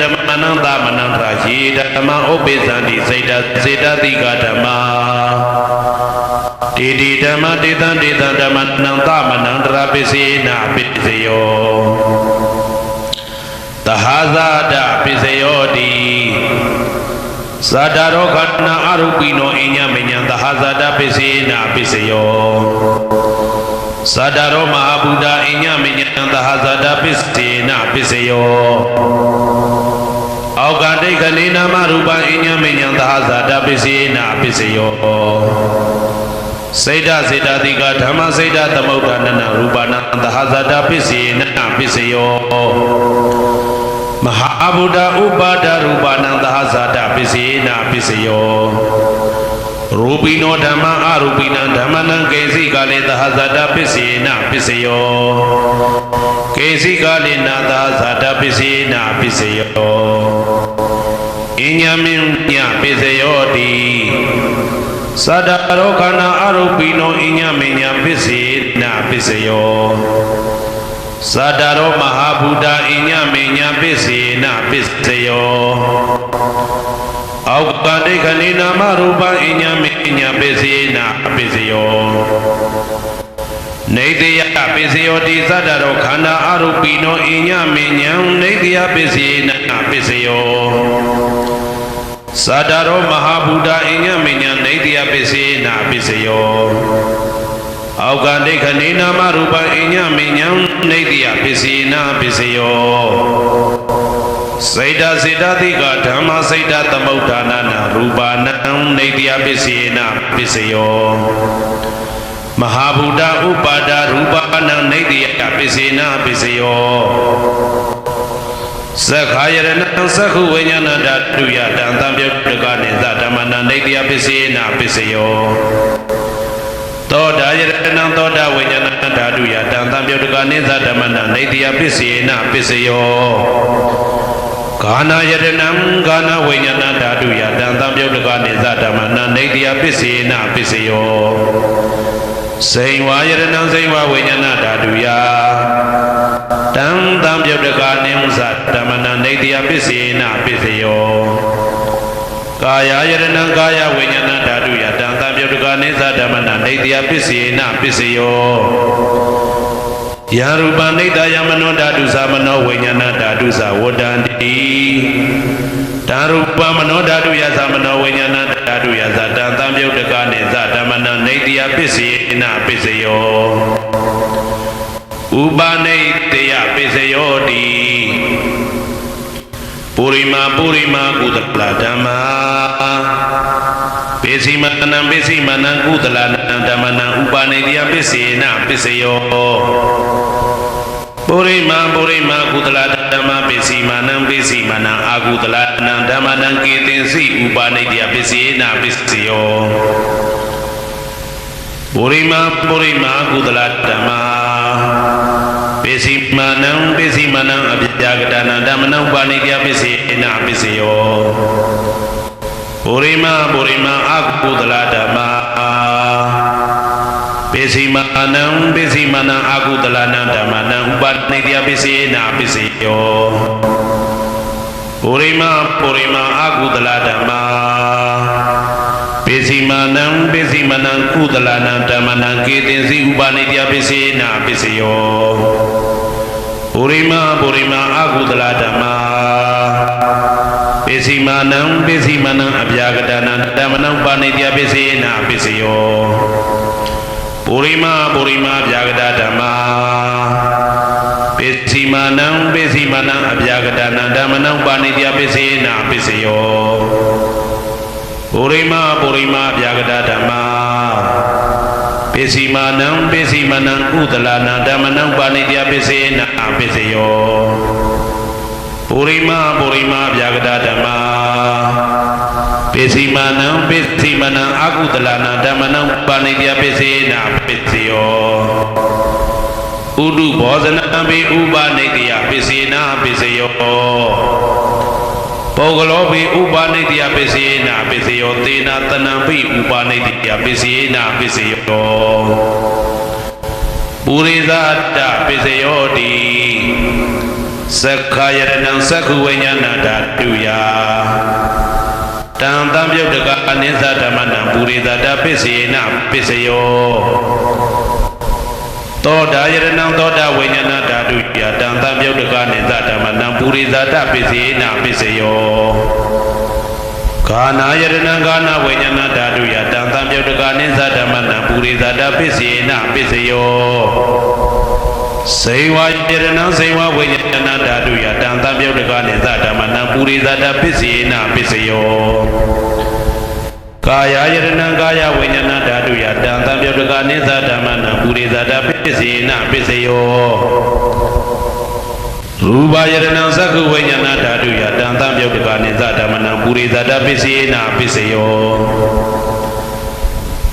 ဓမ္မနံသမနံတရယေဓမ္မဥပိသန္တိစေတတိကဓမ္မာတေဓမ္မတေတံဓမ္မနံသမနံတရပစ္စေနပစ္စယောသဟာဇာတပစ္စယောတိသတ္တရောခဏအရုပိနောအညမညံသဟာဇာတပစ္စေနပစ္စယောသတ္တရောမဟာဗုဒ္ဓအညမညံသဟာဇာတပစ္စေနပစ္စယောအောက်ကဒိဋ္ဌနေနာမရူပအညမညံသဟာဇာတပစ္စေနပစ္စယောစေတတိကဓမ္မစေတသမုဋ္ဌာနနရူပနံသဟာဇာတပစ္စေနပစ္စယောမဟာဗုဒ္ဓဥပါဒရူပနံသဟာဇာတပစ္စေနပစ္စယောရူပိနောဓမ္မအရူပိနံဓမ္မနံကေစီကာလေသဟာဇာတပစ္စေနပစ္စယောကေစီကာလေနသဟာဇာတပစ္စေနပစ္စယောအညမင်းညပစ္စယောတိသတ္တရောခဏအရူပိနောအညမညပစ္စေနပစ္စယောသတ္တရောမဟာဗုဒ္ဓအညမညပစ္စေနပစ္စယောအောက်ကဒိဋ္ဌနေနာမရူပအညမညပစ္စေနပစ္စယောနေတယပစ္စယောတိသတ္တရောခန္ဓာအရူပိနောအညမညံနေတယပစ္စေနပစ္စယောသတ္တရောမဟာဗုဒ္ဓအညမညံနေတယပစ္စေနပစ္စယောအောက်ကဒိဋ္ဌနေနာမရူပအညမညံနေတယပစ္စေနပစ္စယောစေတတိကဓမ္မစေတသမုဋ္ဌာနနာရူပနံနေတယပစ္စေနပစ္စယောမဟာဗုဒ္ဓဥပါဒရူပနံနေတယပစ္စေနပစ္စယောသက္ခာယရဏံသက္ခုဝိညာဏဓာတုယတံသံပြုတ်ကနေသဓမ္မနံနေတယပစ္စေနပစ္စယောသောတာယရဏံသောတာဝိညာဏဓာတုယတံသံပြုတ်ကနေသဓမ္မနံနေတယပစ္စေနပစ္စယော ကာနာယတနံကာနာဝိညာဏဓာတုယတံသံပြုတ်တကနေသဓမ္မနာနေတယပစ္စေနပစ္စယောစိန်ဝါယတနံစိန်ဝါဝိညာဏဓာတုယတံသံပြုတ်တကနေသဓမ္မနာနေတယပစ္စေနပစ္စယောကာယယတနံကာယဝိညာဏဓာတုယတံသံပြုတ်တကနေသဓမ္မနာနေတယပစ္စေနပစ္စယောယာရူပနိတယမနောဓာတုသမနောဝိညာဏဓာတုသဝတ္တန္တိဓာရူပမနောဓာတုယသမနောဝိညာဏဓာတုယသတံသံပြုတ်တကနေသဓမ္မနာနေတယပစ္စေနပစ္စယောဥပနိတယပစ္စယောတိပုရိမာကုသလဓမ္မာပိစိမနံပိစိမနံကုသလဓမ္မနံဥပနိတယပစ္စေနပစ္စယောပုရိမာကုသလဓမ္မပိစိမနံအာကုသလနံဓမ္မနံကေတင်စီဥပနိတယပစ္စေနပစ္စယောပုရိမာကုသလဓမ္မာပိစိမနံအပြာကတနံဓမ္မနံဥပနိတယပစ္စေနပစ္စယောပုရိမာအာကုသလဓမ္မာပိစိမနံအာကုသလနံဓမ္မနံဥပနိတယပစ္စေနပစ္စယောပုရိမာအာကုသလဓမ္မာပိစိမနံကုသလနံဓမ္မနံကေတင်စီဥပနိတယပစ္စေနပစ္စယောပုရိမာအာကုသလဓမ္မာပိစိမနံအပြာကတနံဓမ္မနံဥပနိတယပစ္စေနပစ္စယောပုရိမာဗျာကတဓမ္မာပိစိမနံအပြာကတနံဓမ္မနံဥပနိတယပစ္စေနပစ္စယောပုရိမာဗျာကတဓမ္မာပိစိမနံကုသလနံဓမ္မနံဥပနိတယပစ္စေနပစ္စယောပုရိမာဗျာကတဓမ္မာပိစိမနံအာကုသလနံဓမ္မနံဥပနိတယပစ္စေနပစ္စယောဥဒုဘောဇနံပိဥပနိတယပစ္စေနပစ္စယောပုဂ္ဂလောပိဥပနိတယပစ္စေနပစ္စယောသေနတနံပိဥပနိတယပစ္စေနပစ္စယောပုရိသတပစ္စယောတိသက္ခယတနံသက္ခုဝိညာဏဓာတုယတံသံပြုတ်တကအနိစ္စဓမ္မနံပုရိသတပစ္စေနပစ္စယောသောတာယတနံသောတာဝိညာဏဓာတုယတံသံပြုတ်တကအနိစ္စဓမ္မနံပုရိသတပစ္စေနပစ္စယောကာနာယတနံကာနာဝိညာဏဓာတုယတံသံပြုတ်တကအနိစ္စဓမ္မနံပုရိသတပစ္စေနပစ္စယောစေဝါယတနံစေဝဝိညာဏဓာတုယတံသံပြုတ်တကအနိစ္စဓမ္မနံပုရိသတပစ္စေနပစ္စယောကာယယတနံကာယဝိညာဏဓာတုယတံသံပြုတ်တကအနိစ္စဓမ္မနံပုရိသတပစ္စေနပစ္စယောရူပယတနံသက္ခုဝိညာဏဓာတုယတံသံပြုတ်တကအနိစ္စဓမ္မနံပုရိသတပစ္စေနပစ္စယော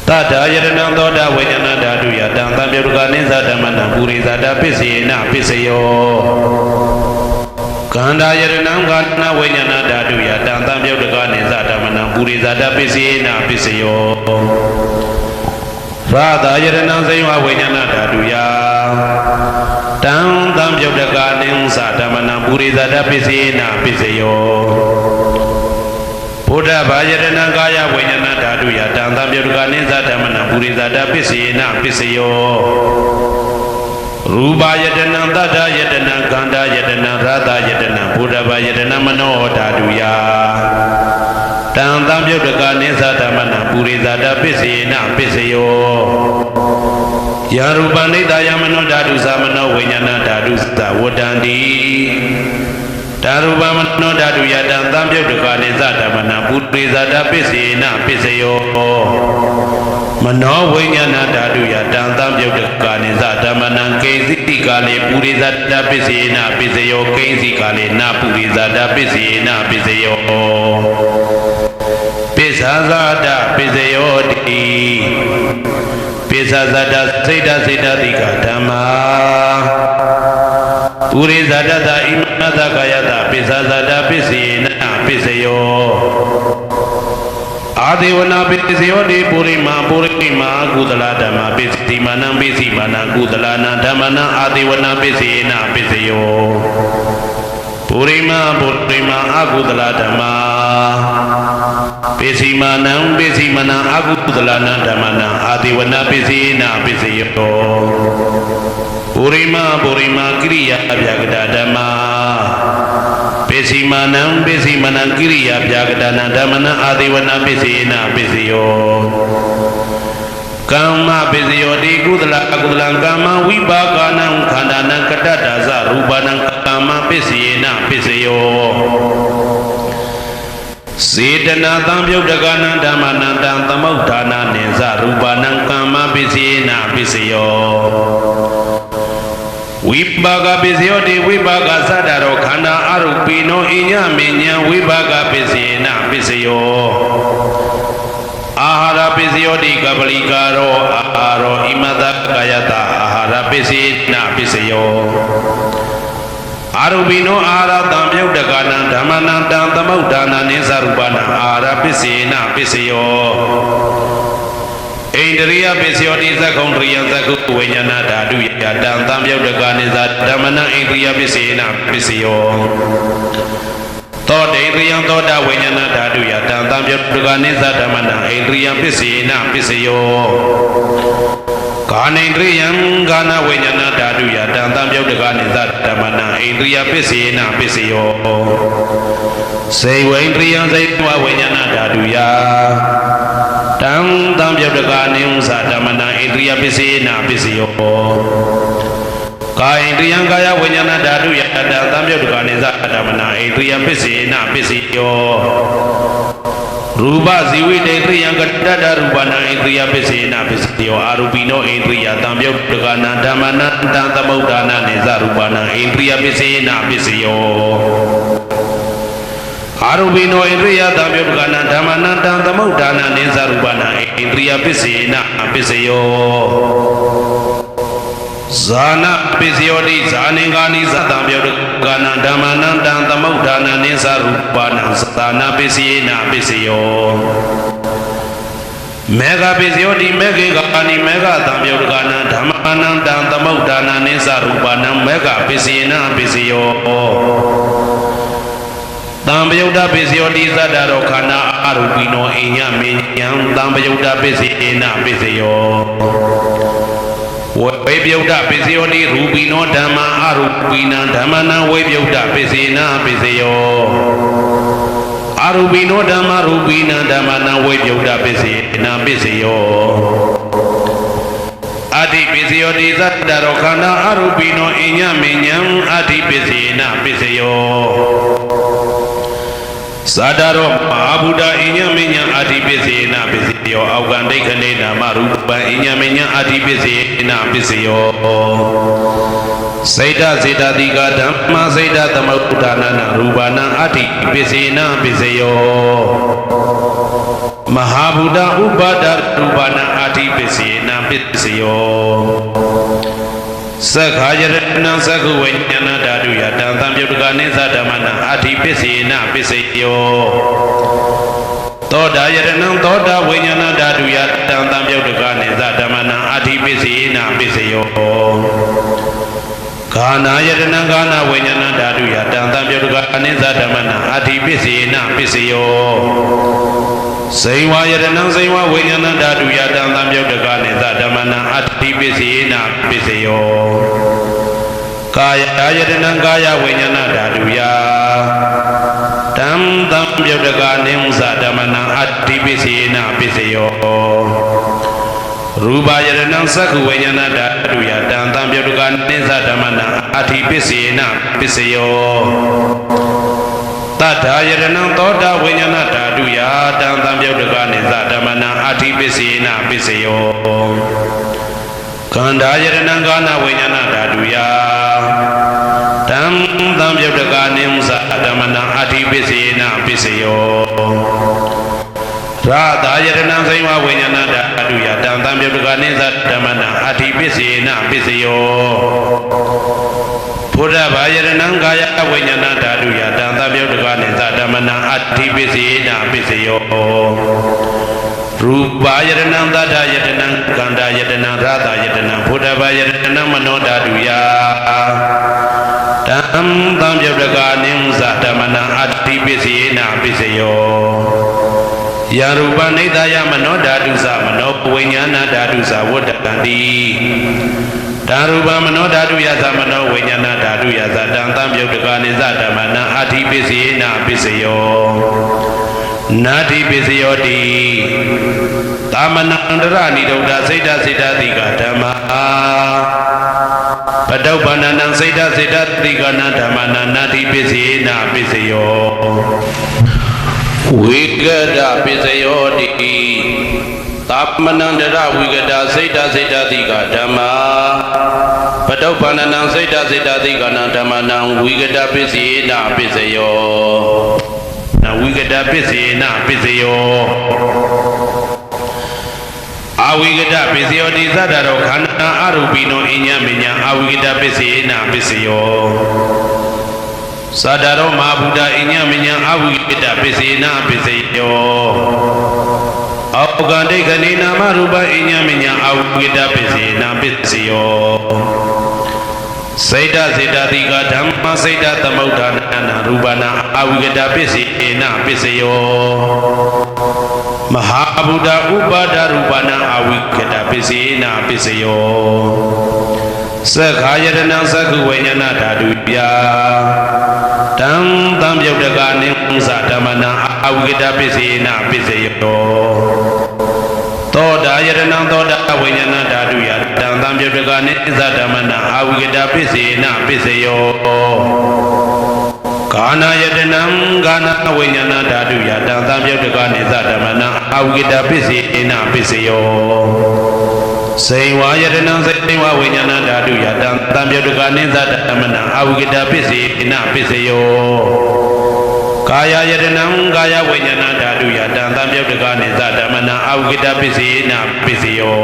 တတယတနံသောတာဝိညာဏဓာတုယတံသံပြုတ်တကအနိစ္စဓမ္မနံပုရိသတပစ္စေနပစ္စယောကန္တာယတနံကာဏဝိညာဏဓာတုယတံသံပြုတ်တကအနိစ္စဓမ္မနံပုရိသတပစ္စေနပစ္စယောရာသယတနံစေဝဝိညာဏဓာတုယတံသံပြုတ်တကအနိစ္စဓမ္မနံပုရိသတပစ္စေနပစ္စယောဘုဒ္ဓဘာယတနံကာယဝိညာဏဓာတုယတံသံပြုတ်တကအနိစ္စဓမ္မနံပုရိသတပစ္စေနပစ္စယောရူပယတနံသတ္တယတနံကန္တာယတနံရာသယတနံဘုဒ္ဓဘာယတနံမနောဓာတုယတံသံပြုတ်တကအနိစ္စဓမ္မနံပုရိသတပစ္စေနပစ္စယောယာရူပနိတယမနောဓာတုသမနောဝိညာဏဓာတုသဝတ္တန္တိဓာရူပမနောဓာတုယတံသံပြုတ်တကအနိစ္စဓမ္မနံပုရိသတပစ္စေနပစ္စယောမနောဝိညာဏဓာတုယတံသံပြုတ်တကအနိစ္စဓမ္မနံကိဉ္စီကာလေပုရိသတပစ္စေနပစ္စယောကိဉ္စီကာလေနပုရိသတပစ္စေနပစ္စယောပိစ္ဆာဇာတပစ္စယောတိပိစ္ဆာဇာတစိတ်တတိကဓမ္မာ ပုရိသတတဣမတကာယတပိစ္ဆဇာတပိစေနပိစယောအာဒေဝနာပိစယောတိပုရိမာကုသလဓမ္မပိစီမာနံပိစီမာနံကုသလနာဓမ္မနံအာဒေဝနာပိစေနပိစယောပုရိမာအကုသလဓမ္မပိစီမာနံအကုသလနာဓမ္မနံအာဒေဝနာပိစေနပိစယောပုရိမာကိရိယာဗျာကတဓမ္မပိစီမာနံကိရိယာဗျာကတနာဓမ္မနံအာဒေဝနာပိစေနပိစယောကာမပိစယောတိကုသလအကုသလံကာမဝိပါကနံခန္ဓာနံကတ္တဒါဇရူပနံကာမပိစေနပိစယောစေတနာသံယုတ်တကနံဓမ္မနံတံသမုဋ္ဌာနာနိဇရူပနံကာမပိစေနပိစယောဝိပါကပိစယောတိဝိပါကသတ္တရောခန္ဓာအရုပိနောအညမေညာဝိပါကပိစေနပိစယောအာဟာရပိစယောတိကပလိကာရောအာဟာရောဣမတကာယတအာဟာရပိစေနပိစယောအာရုပိနောအာဟာရတံမြုတ်တကနံဓမ္မနံတံသမုဋ္ဌာနာနိသရူပနံအာဟာရပိစေနပိစယောဣန္ဒရိယပိစယောတိသက္ကုံတရိယသက္ကုဝိညာဏဓာတုယတံသံမြုတ်တကနိသဓမ္မနံဣန္ဒရိယပိစေနပိစယောသောတေတယံသောတာဝိညာဏဓာတုယတံသံမြုတ်တကနိသဓမ္မနံဣန္ဒရိယပိစေနပိစယောကာနိန္ဒရိယံကာနဝိညာဏဓာတုယတံသံမြုတ်တကနိသဓမ္မနံဣန္ဒရိယပိစေနပိစယောစေဝိန္ဒရိယံစေဝဝိညာဏဓာတုယတံသံမြုတ်တကနိဥ္စဓမ္မနံဣန္ဒရိယပိစေနပိစယောကာယိန္ဒရိယံကာယဝိညာဏဓာတုယတံသံမြုတ်တကနိသဓမ္မနံဣန္ဒရိယပိစေနပိစယောရူပဇီဝိတေတယံကတ္တရူပနံဣန္ဒရိယပိစေနပိစယောအာရူပိနောဣန္ဒရိယသံယုတ်တကနာဓမ္မနံတံသမုဋ္ဌာနာနိသရူပနံဣန္ဒရိယပိစေနပိစယောအာရူပိနောဣန္ဒရိယသံယုတ်တကနာဓမ္မနံတံသမုဋ္ဌာနာနိသရူပနံဣန္ဒရိယပိစေနပိစယောဇာနာပိစယောတိဇာနေကာနိသတံယုတ်တကနာဓမ္မနံတံသမုဋ္ဌာနာနိသရူပနံသနာပိစေနပိစယောမေဃပိစယောတိမေခေကာနိမေဃသံယုတ်တကနာဓမ္မနံတံသမုဋ္ဌာနာနိသရူပနံမေဃပိစေနပိစယောတံပယုတ်တပိစယောတိသတ္တရောခန္ဓာအရူပိနောအိညမေညံတံပယုတ်တပိစေနပိစယောဝေပြုတ်တပိစယောတိရူပိနောဓမ္မာအရူပိနံဓမ္မနံဝေပြုတ်တပိစေနပိစယောအရူပိနောဓမ္မာရူပိနံဓမ္မနံဝေပြုတ်တပိစေနပိစယောအတိပိစယောတိသတ္တရောခန္ဓာအရူပိနောအိညမေညံအတိပိစေနပိစယောသတ္တရောမဟာဗုဒ္ဓအိညမေညံအတိပိစေနပိစယောအောက်ကံဒိဋ္ဌိနေနာမရူပံအိညမေညံအတိပိစေနပိစယောစေတစေတတိကဓမ္မစေတသမုဋ္ဌာနာရူပနာအတိပိစေနပိစယောမဟာဗုဒ္ဓဥပါဒရူပနာအတိပိစေနပိစယောသက္ခာယရဏသက္ခုဝိညာဏဓာတုယတံသံယုတ်တကနိသဓမ္မနံအတိပိစေနပိစယောသောတာယရဏသောတာဝိညာဏဓာတုယတံသံယုတ်တကနိသဓမ္မနံအတိပိစေနပိစယောကာနာယတနံကာနာဝိညာဏဓာတုယတံသံယုတ်တကနိသဓမ္မနံအတိပိစေနပိစယောဇိဝယတနံဇိဝဝိညာဏဓာတုယတံသံယုတ်တကနိသဓမ္မနံအတိပိစေနပိစယောကာယယတနံကာယဝိညာဏဓာတုယတံသံယုတ်တကနိသဓမ္မနံအတိပိစေနပိစယောရူပယရဏသက္ခုဝိညာဏဓာတုယတံသံယုတ်တကနိသဓမ္မနံအတိပိစေနပိစယောတထာယရဏသောတာဝိညာဏဓာတုယတံသံယုတ်တကနိသဓမ္မနံအတိပိစေနပိစယောခန္ဓာယရဏကာနဝိညာဏဓာတုယတံသံယုတ်တကနိသဓမ္မနံအတိပိစေနပိစယောရာသာယရဏဇိဝဝိညာဏဓာတုယတံသံယုတ်တကနိသဓမ္မနံအတိပိစေနပိစယောဖ ဘုရားဘာယရဏံကာယဝိညာဏဓာတုယတံသဗ္ဗယုတကနိသဓမ္မနံအတ္တိပစ္စေနပစ္စယောရူပါယရဏံသတ္တယတနံကန္တာယတနံရသယတနံဘုရားဘာယရဏံမနောဓာတုယတံသံယုတကနိသဓမ္မနံအတ္တိပစ္စေနပစ္စယောယရူပနိဒာယမနောဓာတုသမနောဝိညာဏဓာတုသဝတ္တံတိဓာရူပမနောဓာတုယသမနောဝိညာဏဓာတုယသတံသံယုတ်တကနိသဓမ္မနံအာတိပစ္စယေနပစ္စယောနာတိပစ္စယောတိသမနန္တရဏိဒုဒ္ဓစိတ်တစိတ္တတိကဓမ္မာပတုပ္ပန္နံစိတ်တစိတ္တတိကနဓမ္မနာနာတိပစ္စယေနပစ္စယောဝိကတပစ္စယောတိသမနန္တရဝိကတစိတ်တစိတ္တတိကဓမ္မာပတုပ္ပန္နံစိတ်တစိတ္တတိကနဓမ္မနံဝိကတပစ္စယေနပစ္စယောနဝိကတပစ္စယေနပစ္စယောအဝိကတပစ္စယောတိသတ္တရောခန္ဓာအရူပိနောအညမညာအဝိကတပစ္စယေနပစ္စယောသတ္တရောမဟာဗုဒ္ဓအညမညာအဝိကတပစ္စယေနပစ္စယောအောကန္တိခဏိနာမရူပအညမညာအဝိကတပစ္စယေနပစ္စယောစိတ်တစေတတိကဓမ္မစိတ်တသမုဋ္ဌာနာရူပနာအဝိကတပစ္စယေနပစ္စယောမဟာဗုဒ္ဓဥပါဒရူပနာအဝိကတပစ္စယေနပစ္စယောသက္ခာယတနာသက္ခုဝိညာဏဓာတုယတံသံယုတ်တကနိသဓမ္မနာအဝိကတပစ္စယေနပစ္စယောသောတာယတနာသောတာဝိညာဏဓာတုယတံသံယုတ်တကနိသဓမ္မနာအဝိကတပစ္စယေနပစ္စယောကာနာယတနံကာနာဝိညာဏဓာတုယတံသံယုတ်တကနိသဓမ္မနာအဝိကတပစ္စယေနပစ္စယောစေဝါယတနံစေဝဝိညာဏဓာတုယတံသံယုတ်တကနိသဓမ္မနာအဝိကတပစ္စယေနပစ္စယောကာယယတနံကာယဝိညာဏဓာတုယတံသံယုတ်တကနိသဓမ္မနာအဝိကတပစ္စယေနပစ္စယော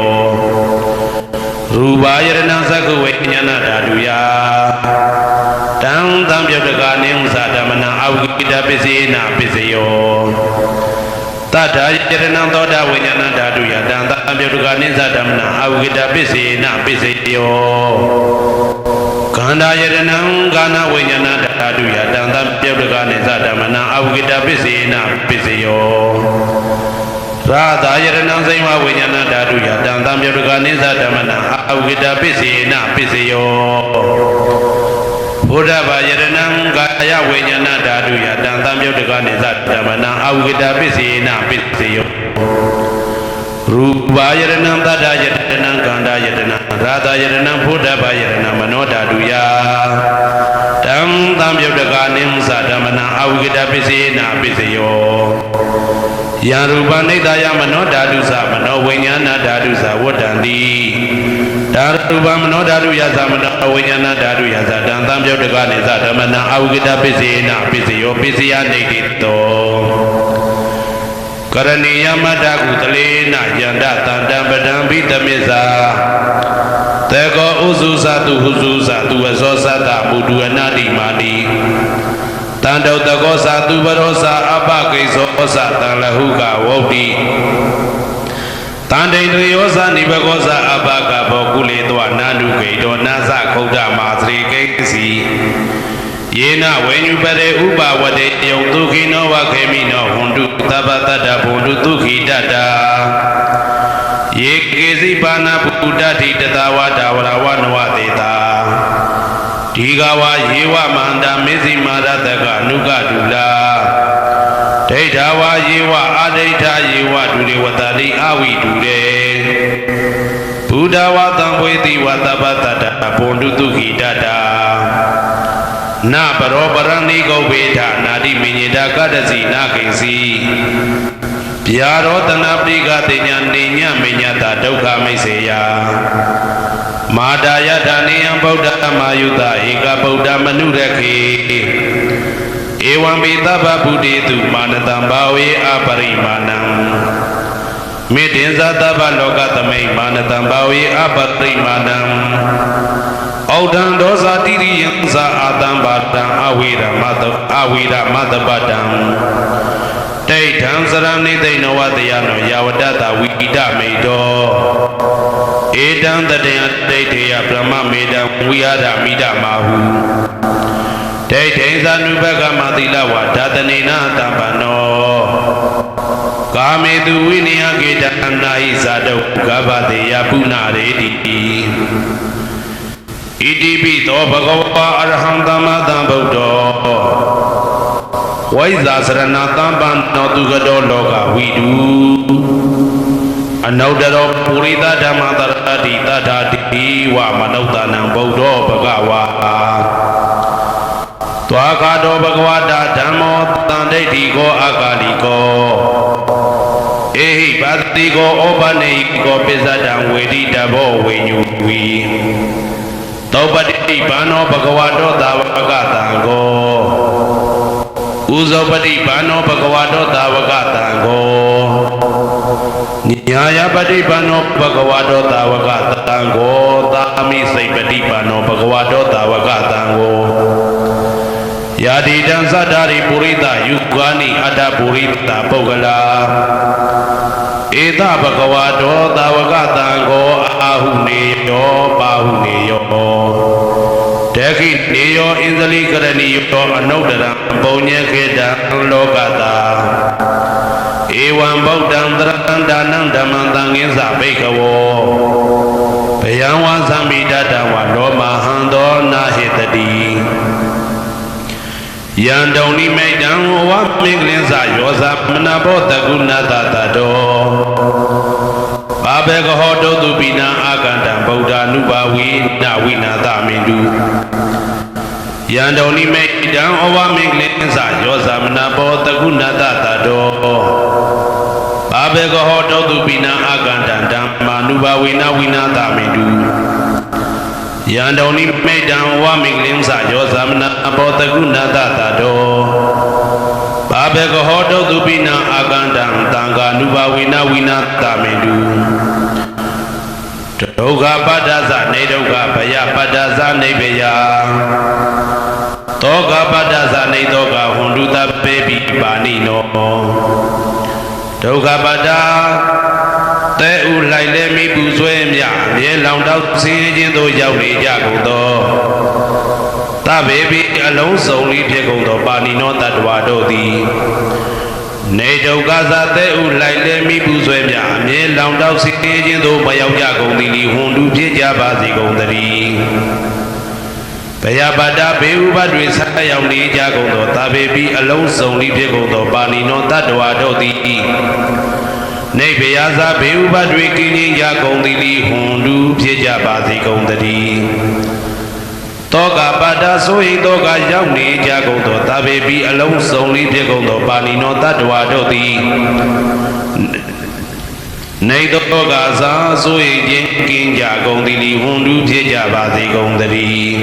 ရူပါယတနံသက္ခဝိညာဏဓာတုယတံသံယုတ်တကနိသဓမ္မနာအဝိကတပစ္စယေနပစ္စယောတတ္ထာယတနံသောတာဝိညာဏဓာတုယတံသံယုတ်တကနိသဓမ္မနာအဝိကတပစ္စယေနပစ္စယောခန္ဓာယတနံကာနဝိညာဏဓာတုယတံသံယုတ်တကနိသဓမ္မနာအဝိကတပစ္စယေနပစ္စယောရာသာယတနံစိမဝိညာဏဓာတုယတံသံယုတ်တကနိသဓမ္မနာအဝိကတပစ္စယေနပစ္စယောဘုဒ္ဓဘာယတနံကာယဝိညာဏဓာတုယတံသံယုတ်တကနိသဓမ္မနာအဝိကတပစ္စယေနပစ္စယောရူပါယတနံသတ္တယတနံကန္တာယတနံရာသယတနံဘုဒ္ဓဘာယတနံမနောဓာတုယတံသံယုတ်တကနိသဓမ္မနာအဝိကတပစ္စယေနပစ္စယောယံရူပနိဒာယမနောဓာတုသမနောဝိညာဏဓာတုသဝတ္တံတိဓာရူပမနောဓာတုယသမနောဝိညာဏဓာတုယသတံသံယုတ်တကနိသဓမ္မနာအဝိကတပစ္စယေနပစ္စယောပစ္စယနိတိတောကရဏီယမတ္တကုတလေနယန္တတန္တံပဒံဘိတမစ္ဆာတေကောဥစုသတုဟုစုသတုဝဇောသတ္တမုဒုအနာတိမာတိတန္တုတကောသတုပရောသအပကိသောသတံလဟုကဝုတ်တိတန္တိတယောသနိဘကောသအပကဘောကုလေတောနာနုဂိတောနာသခုဒ္ဓမာသရိကိစီယေနဝေညုပရေဥပဝတေယုံဒုခိနောဝခေမိနောဟွန်တုသဗ္ဗတတ္တဘုံတုဒုခိတတ္တာယေကေစီပါဏဗုဒ္ဓတိတတဝဒါဝရဝနဝတေတာဒီဃဝယေဝမန္တမေဇိမာရတကအနုကဒုလာဒိဋ္ဌဝယေဝအဒိဋ္ဌယေဝဒုရေဝတတိအဝိဒုရေဘုဒ္ဓဝတံဝေတိဝသဗ္ဗတတ္တဘုံတုဒုခိတတ္တာနပရောပရဏိကောဝေဒနာတိမိညေတာကတ္တစီနာကိစီဗျာရောတနာပိကတိညာနေညမိညတာဒုက္ခမိတ်စေယမာတာယထာနေယံဗုဒ္ဓမာယုတဧကဗုဒ္ဓမနုရခေဧဝံပိသဗ္ဗဗုဒ္ဓေတုမာနတံဘာဝေအပရိမာဏံမေတ္တင်္ဇသဗ္ဗလောကသမိမာနတံဘာဝေအပရိမာဏံ ဩဒံဒောဇာတိရိယံဇာအာတံပါတံအဝိရမတပတံဒိဋ္ဌံစရဏိသိဏဝတယနောယာဝတ္တဝိဒမေတောဧတံတတေယဒိဋ္ဌေယဗြဟ္မမေတံဝိဟာရမိဒမာဟုဒိဋ္ဌိသနုဘကမသီလဝါဒတနေနတံပနောကာမေတုဝိနယကေတနာဟိဇာတုဂဗတေယပုဏ္ဏရေတိဣတိပိသောဘဂဝါအရဟံသမ္မာသမ္ဗုဒ္ဓောဝိဇာစရဏသမ္ပန္နောသူကတောလောကဝိတုအနုတ္တရောပုရိသဓမ္မတရတိတထာတိဝမနုဿာနံဗုဒ္ဓောဘဂဝါသွားခါတော်ဘဂဝတာဓမ္မောတန်ဒိဋ္ဌိကောအကာလိကောဧဟိပါတိကောဩပနေကောပိစ္ဆဒံဝေတိတဘောဝိညုဝီသောပတိဘာနောဘဂဝတောသာဝကတံကောဥဇောပတိဘာနောဘဂဝတောသာဝကတံကောညာယပတိဘာနောဘဂဝတောသာဝကတံကောသာမိစိတ်ပတိဘာနောဘဂဝတောသာဝကတံကောယာတိတံသတ္တာရိပုရိသယုဂာနိအတ္တပုရိသပုဂ္ဂလာဧတဘဂဝတောသာဝကတံကောအာဟုနေယောပါဟုနေယောတခိနေယောဣန္ဒလိကရဏီယောအနုတ္တရံပုံညေခေတံလောကတာဧဝံဗုဒ္ဓံသရတံဒါနံဓမ္မံသံဃင်းစဘိကဝောဘယံဝါသမိတတဝလောမဟံသောနာဟေတတိယံတုံနိမိတံဝါမင်္ဂလင်းစယောဇမနဘောတကုဏတတတောဘာဘေကဟောတုတုပိနံအာကန္တံဗုဒ္ဓ ानु ဘာဝိနဝိနာသမင်တုယံတုံနိမိတံဩဝမင်္ဂလင်းစယောဇမနဘောတကုဏတတတောဘာဘေကဟောတုတုပိနံအာကန္တံဓမ္မာနုဘာဝိနဝိနာသမင်တုယံတုံနိမိတံဝမင်္ဂလင်းစယောဇမနဘောတကုဏတတတောဘာဘေကဟောတုတုပိနံအာကန္တံသံဃာနုဘာဝိနဝိနာသမင်တုဒုက္ခပတ္တသနေဒုက္ခဘယပတ္တသနေဘယသောကပတ္တသနေသောကဟွန်တုတပေပိပါဏိနောဒုက္ခပတ္တတဲဥလိုက်လဲမိပူဆွဲမြမြေလောင်တောက်ဆင်းခြင်းသို့ရောက်နေကြကုန်သောသဗ္ဗေပိအလုံးစုံလေးဖြစ်ကုန်သောပါဏိနောတတ္တဝါတို့သည်နေဒုက္ခသတဲဥလိုက်လဲမိပူဆွဲမြမြေလောင်တောက်ဆင်းခြင်းသို့မရောက်ကြကုန်သည်ဟွန်တုဖြစ်ကြပါစေကုန်သတည်းဘယပတ္တဘေဥပတွေဆက်ရောက်နေကြကုန်သောသဗ္ဗေပိအလုံးစုံလေးဖြစ်ကုန်သောပါဏိနောတတ္တဝါတို့သည်နေဘယသာဘေဥပတွေကင်းခြင်းကြကုန်သည်ဟွန်တုဖြစ်ကြပါစေကုန်သတည်းတောကပတ္တဆိုဟိတောကရောက်နေကြကုန်သောသဗ္ဗေပိအလုံးစုံလေးဖြစ်ကုန်သောပါဏိနောတတ္တဝါတို့သည်နေတောကသာဆိုဟိခြင်းကင်းကြကုန်သည်ဟွန်တုဖြစ်ကြပါစေကုန်သတည်း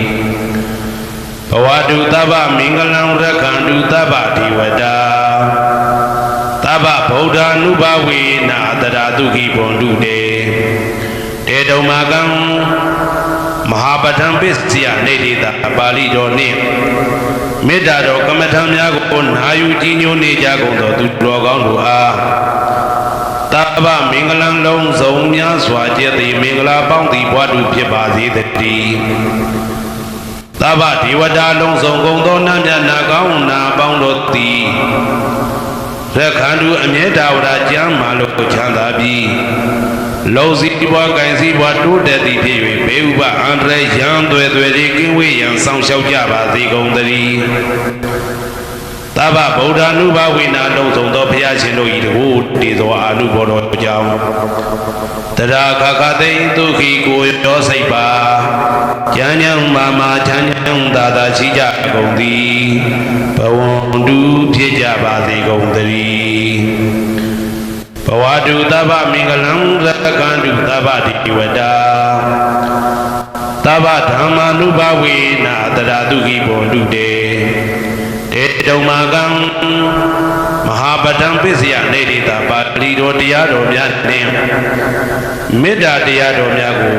ဘဝတုသဗ္ဗမင်္ဂလံရက္ခန္တုသဗ္ဗဒေဝတာသဗ္ဗဗုဒ္ဓ ानु ဘာဝေနာတရာတုခိဘွန်တုတေတေတုံမာကံမဟာပဋ္ဌံပစ္စယနေတိတာပါဠိတော်နှင့်မေတ္တာတော်ကမ္မထံများကိုနာယူကြည်ညိုနေကြကုန်သောသူတော်ကောင်းတို့အားသဗ္ဗမင်္ဂလံလုံးစုံများစွာကျက်သည်မင်္ဂလာပေါင်းသည်ဘွားတုဖြစ်ပါစေတည်းသဗ္ဗဒေဝတာလုံးစုံကုန်သောနတ်မြတ်နာကောင်းနာပေါင်းတို့သည်ရက္ခန္တုအမြဲတဝရကျမ်းမာလို့ချမ်းသာပြီးလုံးစီးပွားကင်စီးပွားတိုးတက်သည်ဖြစ်၍ဘေဥပအန္တရာယ်ရန်သွဲသွဲလေးကင်းဝေးရန်ဆောင်ရှောက်ကြပါစေကုန်သတည်းသဗ္ဗဗုဒ္ဓ ानु ဘာဝေနာလုံးစုံသောဘုရားရှင်တို့၏တကူတည်သောအာနုဘောတော်ကြောင့်တရာခခသိဒုက္ခိကိုရောစိတ်ပါဉာဏ်ဉာဏ်မာမာချမ်းချမ်းသာသာရှိကြကုန်သည်ဘဝန္တုဖြစ်ကြပါစေကုန်သတည်းဘဝတုသဗ္ဗမင်္ဂလံရက္ခန္တုသဗ္ဗဒေဝတာသဗ္ဗဓမ္မာနုဘဝေနာတရာတုခိဘွန်တုတေတေတုံမာကံမဟာပဋ္ဌံပစ္စယနေတိတာပါဠိတော်တရားတော်များနှင့်မေတ္တာတရားတော်များကို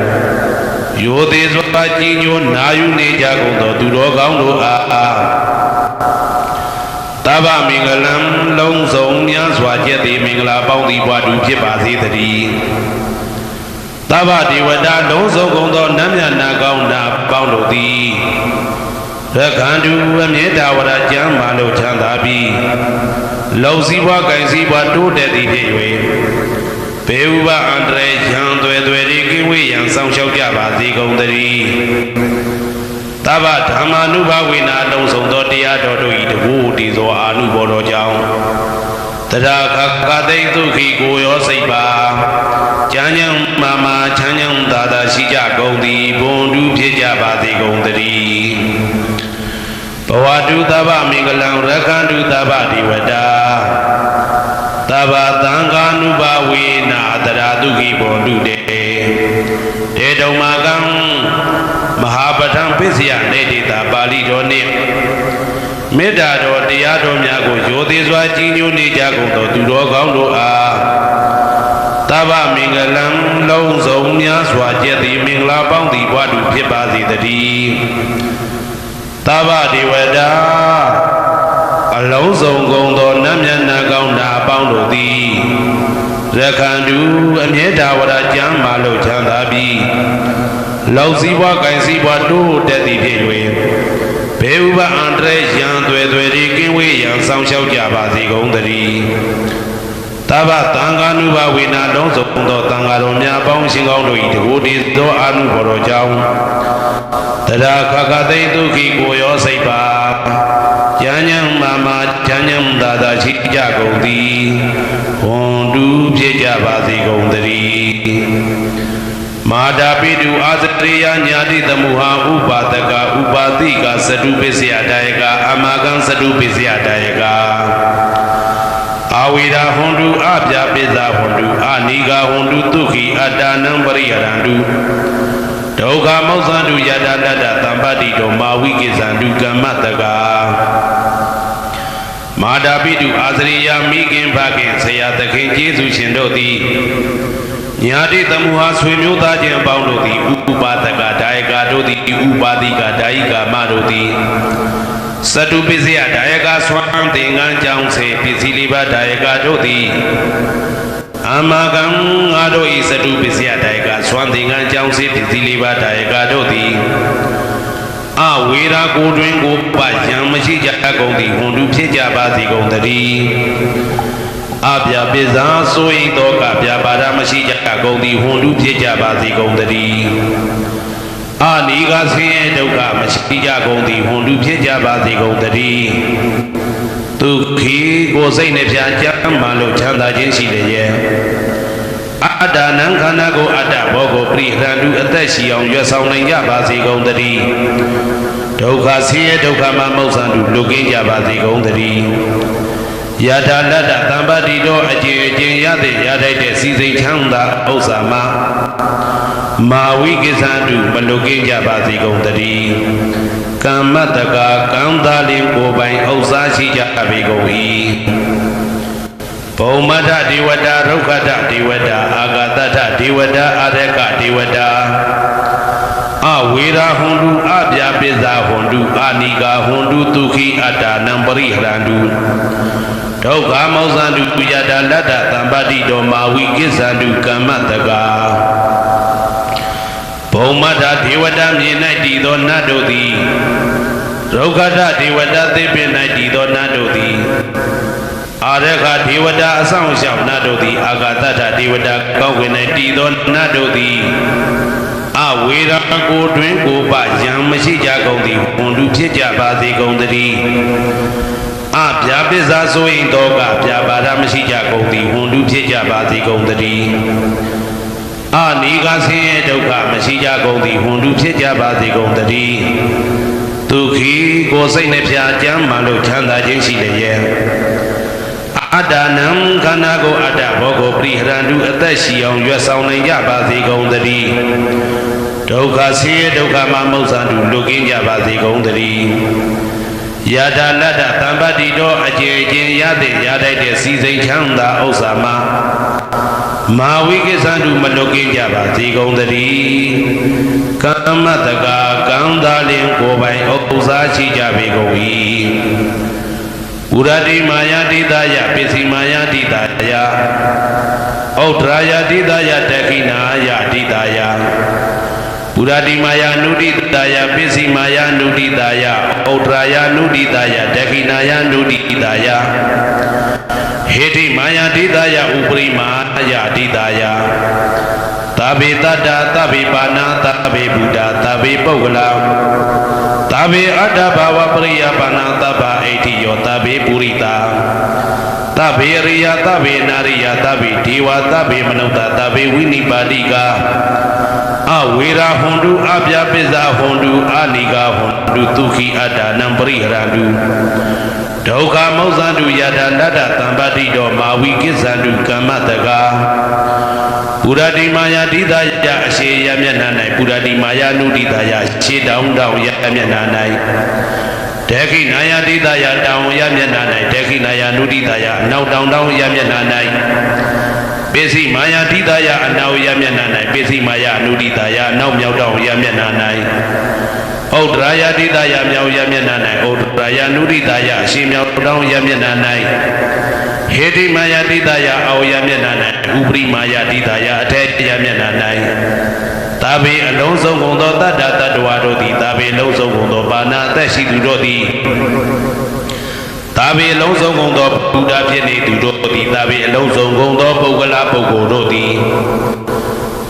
ယောသေးစွာကြီးညိုနာယူနေကြကုန်သောသူတော်ကောင်းတို့အားသဗ္ဗမင်္ဂလံလုံးစုံများစွာကျက်သည်မင်္ဂလာပေါင်းသည်ပွားတူဖြစ်ပါစေတည်းသဗ္ဗဒေဝတာလုံးစုံကုန်သောနတ်မြတ်နာကောင်းနာပေါင်းတို့သည်ရခန္တုအမြဲတဝရကျမ်းမာလို့ချမ်းသာပြီးလုံစည်းပွားကင်စည်းပွားတိုးတက်သည်ဖြစ်၍ဘေဥပအန္တရာယ်ရန်သွဲသွဲဒီကင်းဝေးရန်ဆောင်ရှောက်ကြပါစေကုန်သတည်းသဗ္ဗဓမ္မာနုဘဝေနာလုံးစုံသောတရားတော်တို့၏တကူတည်သောအာနုဘော်တော်ကြောင့်တရာခကသိဒုက္ခိကိုရောစိတ်ပါကျမ်းညံမာမာချမ်းညံသာသာရှိကြကုန်သည်ဘုံတူဖြစ်ကြပါစေကုန်သတည်းဘဝတုသဗ္ဗမင်္ဂလံရခန္တုသဗ္ဗဒေဝတာသဗ္ဗသံဃာနုဘဝေနာတရာဒုက္ခိဘောတုတေတေတုံမာကံမဟာပဋ္ဌံပစ္စယနေတိတာပါဠိတော်နှင့်မေတ္တာတော်တရားတော်များကိုရိုသေစွာကြီးညိုနေကြကုန်သောသူတော်ကောင်းတို့အားသဗ္ဗမင်္ဂလံလုံးစုံများစွာကျက်သည်မင်္ဂလာပေါင်းသည်ဘွားတူဖြစ်ပါစေတည်းသဗ္ဗဒေဝတာအလုံးစုံကုန်သောနတ်မြတ်နာကောင်းနာအပေါင်းတို့သည်ရခန္တုအမြဲတဝရကျမ်းမာလို့ချမ်းသာပြီးလောက်စည်းပွားကင်စည်းပွားတိုးတက်သည်ဖြစ်၍ဘေဥပအန္တရာယ်ရန်သွဲသွဲဒီကင်းဝေးရန်ဆောင်ရှောက်ကြပါစေကုန်သတည်းသဗ္ဗသံဃာနုဘဝေနာလုံးစုံသောသံဃာတော်များပေါင်းရှင်ကောင်းတို့၏တကူတည်သောအာနုဘော်တော်ကြောင့်တရာခကသိဒုက္ခိကိုရောစိတ်ပါဉာဏ်ဉာဏ်မာမာဉာဏ်ဉာဏ်သာသာရှိကြကုန်သည်ဘွန်တူဖြစ်ကြပါစေကုန်သတည်းမာတာပိတုအာသတရိယညာတိသမုဟာဥပါဒကဥပါတိကသတုပစ္စယဒါယကအမကံသတုပစ္စယဒါယကအာဝေရာဟွန်တုအပြပိဇာဟွန်တုအာနိဂါဟွန်တုဒုက္ခိအတ္တနံပရိဟရန္တုဒုက္ခမောဇ္ဇန္တုယတာတတ္တသံပတ္တိတောမာဝိကိဇန္တုကမ္မတကမာတာပိတုအာသရိယမိခင်ဖခင်ဆရာသခင်ကျေးဇူးရှင်တို့သည်ညာတိသမုဟာဆွေမျိုးသားချင်းအပေါင်းတို့သည်ဥပါဒကဒါယကတို့သည်ဥပါတိကဒါယိကာမတို့သည်သတုပစ္စယဒါယကဆွမ်းသင်္ကန်းကြောင့်စေပစ္စည်းလေးပါးဒါယကတို့သည်အမကံငါတို့ဤသတုပစ္စယဒါယကဆွမ်းသင်္ကန်းကြောင့်စေပစ္စည်းလေးပါးဒါယကတို့သည်အဝေရာကိုတွင်ကိုပယံမရှိကြကုန်သည်ဟွန်တုဖြစ်ကြပါစေကုန်သတည်းအပြပိဇာဆိုရင်တော့ကပြပါဒမရှိကြကုန်သည်ဟွန်တုဖြစ်ကြပါစေကုန်သတည်းအာနိကဆင်းရဲဒုက္ခမရှိကြကုန်သည်ဟွန်တုဖြစ်ကြပါစေကုန်သတည်းဒုက္ခိကိုစိတ်နှပြကြမ်းမှလို့ချမ်းသာခြင်းရှိလျက်အတ္တနံခန္ဓာကိုအတ္တဘောကိုပရိဟရန္တုအသက်ရှိအောင်ရွတ်ဆောင်နိုင်ကြပါစေကုန်သတည်းဒုက္ခဆင်းရဲဒုက္ခမှမဟုတ်ဆန်တုလွတ်ကင်းကြပါစေကုန်သတည်းယထာလတ္တသံပတ္တိတော်အကျဉ်အကျဉ်ရတဲ့ရထိုက်တဲ့စီစိန်ချမ်းသာဥစ္စာမှာမာဝိကိစ္ဆန္တုမလွတ်ကင်းကြပါစေကုန်သတည်းကမ္မတကကံသာလင်ကိုယ်ပိုင်ဥစ္စာရှိကြပေကုန်၏ဘုံမထဒေဝတာဒုက္ခတဒေဝတာအာဂတထဒေဝတာအာရကဒေဝတာအဝေရာဟွန်တုအပြပိဇာဟွန်တုအာနိကာဟွန်တုဒုက္ခိအတ္တနံပရိဟရန္တုဒုက္ခမောဇ္ဇန္တုယတာလတ္တသံပတ္တိတောမာဝိကိစ္ဆန္တုကမ္မတကဘုံမထဒေဝတာမြေ၌တည်သောနတ်တို့သည်ဒုက္ခတဒေဝတာသေပင်၌တည်သောနတ်တို့သည်အာရခဒေဝတာအဆောင်ရှောက်နတ်တို့သည်အာဂတထဒေဝတာကောင်းကင်၌တည်သောနတ်တို့သည်အဝေရာကိုတွင်ကိုပယံမရှိကြကုန်သည်ဟွန်တုဖြစ်ကြပါစေကုန်သတည်းအပြာပိဇာဆိုရင်တော့ကပြာပါဒမရှိကြကုန်သည်ဟွန်တုဖြစ်ကြပါစေကုန်သတည်းအနိကဆင်းရဲဒုက္ခမရှိကြကုန်သည်ဟွန်တုဖြစ်ကြပါစေကုန်သတည်းဒုက္ခိကိုစိတ်နှပြကြမ်းမှလို့ချမ်းသာခြင်းရှိလျက်အတ္တနံခန္ဓာကိုအတ္တဘောကိုပရိဟရန္တုအသက်ရှိအောင်ရွတ်ဆောင်နိုင်ကြပါစေကုန်သတည်းဒုက္ခဆင်းရဲဒုက္ခမှမဟုတ်ဆန်တုလွတ်ကင်းကြပါစေကုန်သတည်းယတာလတ္တသံပတ္တိတော်အကျဉ်အကျဉ်ရတဲ့ရထိုက်တဲ့စီစိန်ချမ်းသာဥစ္စာမှာ မာဝိကိသန္တုမလွတ်ကင်းကြပါစေကုန်သတည်းကမ္မတကာကံသာလင်ကိုယ်ပိုင်ဥစ္စာရှိကြပေကုန်၏ဥရတိမာယာတိတယပစ္စည်းမာယာတိတယဩဒရာယတိတယတခိနာယတိတယပုရတိမာယာနုတိတယပစ္စည်းမာယာနုတိတယဩဒရာယနုတိတယတခိနာယနုတိတယဟေတိမာယာတိတယဥပရိမာယတိတယသဗ္ဗေတတ္တသဗ္ဗေပါဏသဗ္ဗေဘုဒ္ဓသဗ္ဗေပုဂ္ဂလာသဗ္ဗေအတ္တဘာဝပရိယပါဏသဗ္ဗအိဋ္ဌိယောသဗ္ဗေပုရိတာသဗ္ဗေရိယသဗ္ဗေနာရိယသဗ္ဗေဒေဝသဗ္ဗေမနုဿသဗ္ဗေဝိနိပါတိကာအဝေရာဟွန်တုအပြပိစ္ဆာဟွန်တုအာနိကာဟွန်တုဒုက္ခိအတ္တနံပရိဟရန္တုဒုက္ခမောဇ္ဇန္တုယတနတ္တသံပတိတောမာဝိကိစ္ဆန္တုကမ္မတကာပုရတိမာယာတိတယအရှိယမျက်နှာ၌ပုရတိမာယာနုတိတယခြေတောင်တောင်ယမျက်နှာ၌ဒေခိနာယတိတယတောင်ယမျက်နှာ၌ဒေခိနာယနုတိတယနောက်တောင်တောင်ယမျက်နှာ၌ပစ္စည်းမာယာတိတယအနောက်ယမျက်နှာ၌ပစ္စည်းမာယာနုတိတယနောက်မြောက်တောင်ယမျက်နှာ၌ဩဒရာယတိတယမြောက်ယမျက်နှာ၌ဩဒရာယနုတိတယအရှိမြောက်တောင်ယမျက်နှာ၌ဟေတိမာယာတိတယအောယမျက်နှာ၌ဥပရိမာယာတိတယအထက်ယမျက်နှာ၌သာဘေအလုံးစုံကုန်သောတတ္တတ္တဝါတို့သည်သာဘေလုံးစုံကုန်သောပါဏအသက်ရှိသူတို့သည်သာဘေလုံးစုံကုန်သောဘုရားဖြစ်နေသူတို့သည်သာဘေအလုံးစုံကုန်သောပုဂ္ဂလာပုဂ္ဂိုလ်တို့သည်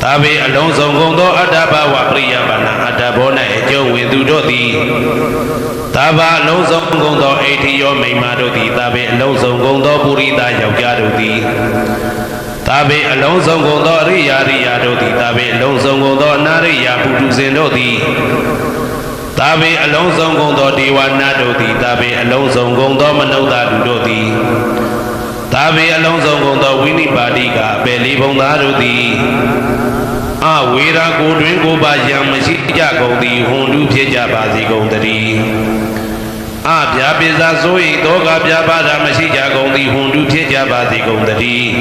သာဘေအလုံးစုံကုန်သောအတ္တဘဝပရိယပါဏအတ္တဘော၌အကျုံးဝင်သူတို့သည်သာဘာအလုံးစုံကုန်သောအိဋ္ဌိယောမိမ္မာတို့သည်သာဘေအလုံးစုံကုန်သောပုရိသယောက်ျားတို့သည်သာဘေအလုံးစုံကုန်သောအရိယာရိယာတို့သည်သာဘေအလုံးစုံကုန်သောအနာရိယာပုထုဇဉ်တို့သည်သာဘေအလုံးစုံကုန်သောဒေဝနာတို့သည်သာဘေအလုံးစုံကုန်သောမနုဿလူတို့သည်သာဘေအလုံးစုံကုန်သောဝိနိပါတိကအပေလေးဘုံသားတို့သည်အဝေရာကိုတွင်ကိုပါယံမရှိကြကုန်သည်ဟွန်တုဖြစ်ကြပါစေကုန်တည်းအဗျာပိဇာဆို၏တောကပြပါဒမရှိကြကုန်သည်ဟွန်တုဖြစ်ကြပါစေကုန်တည်း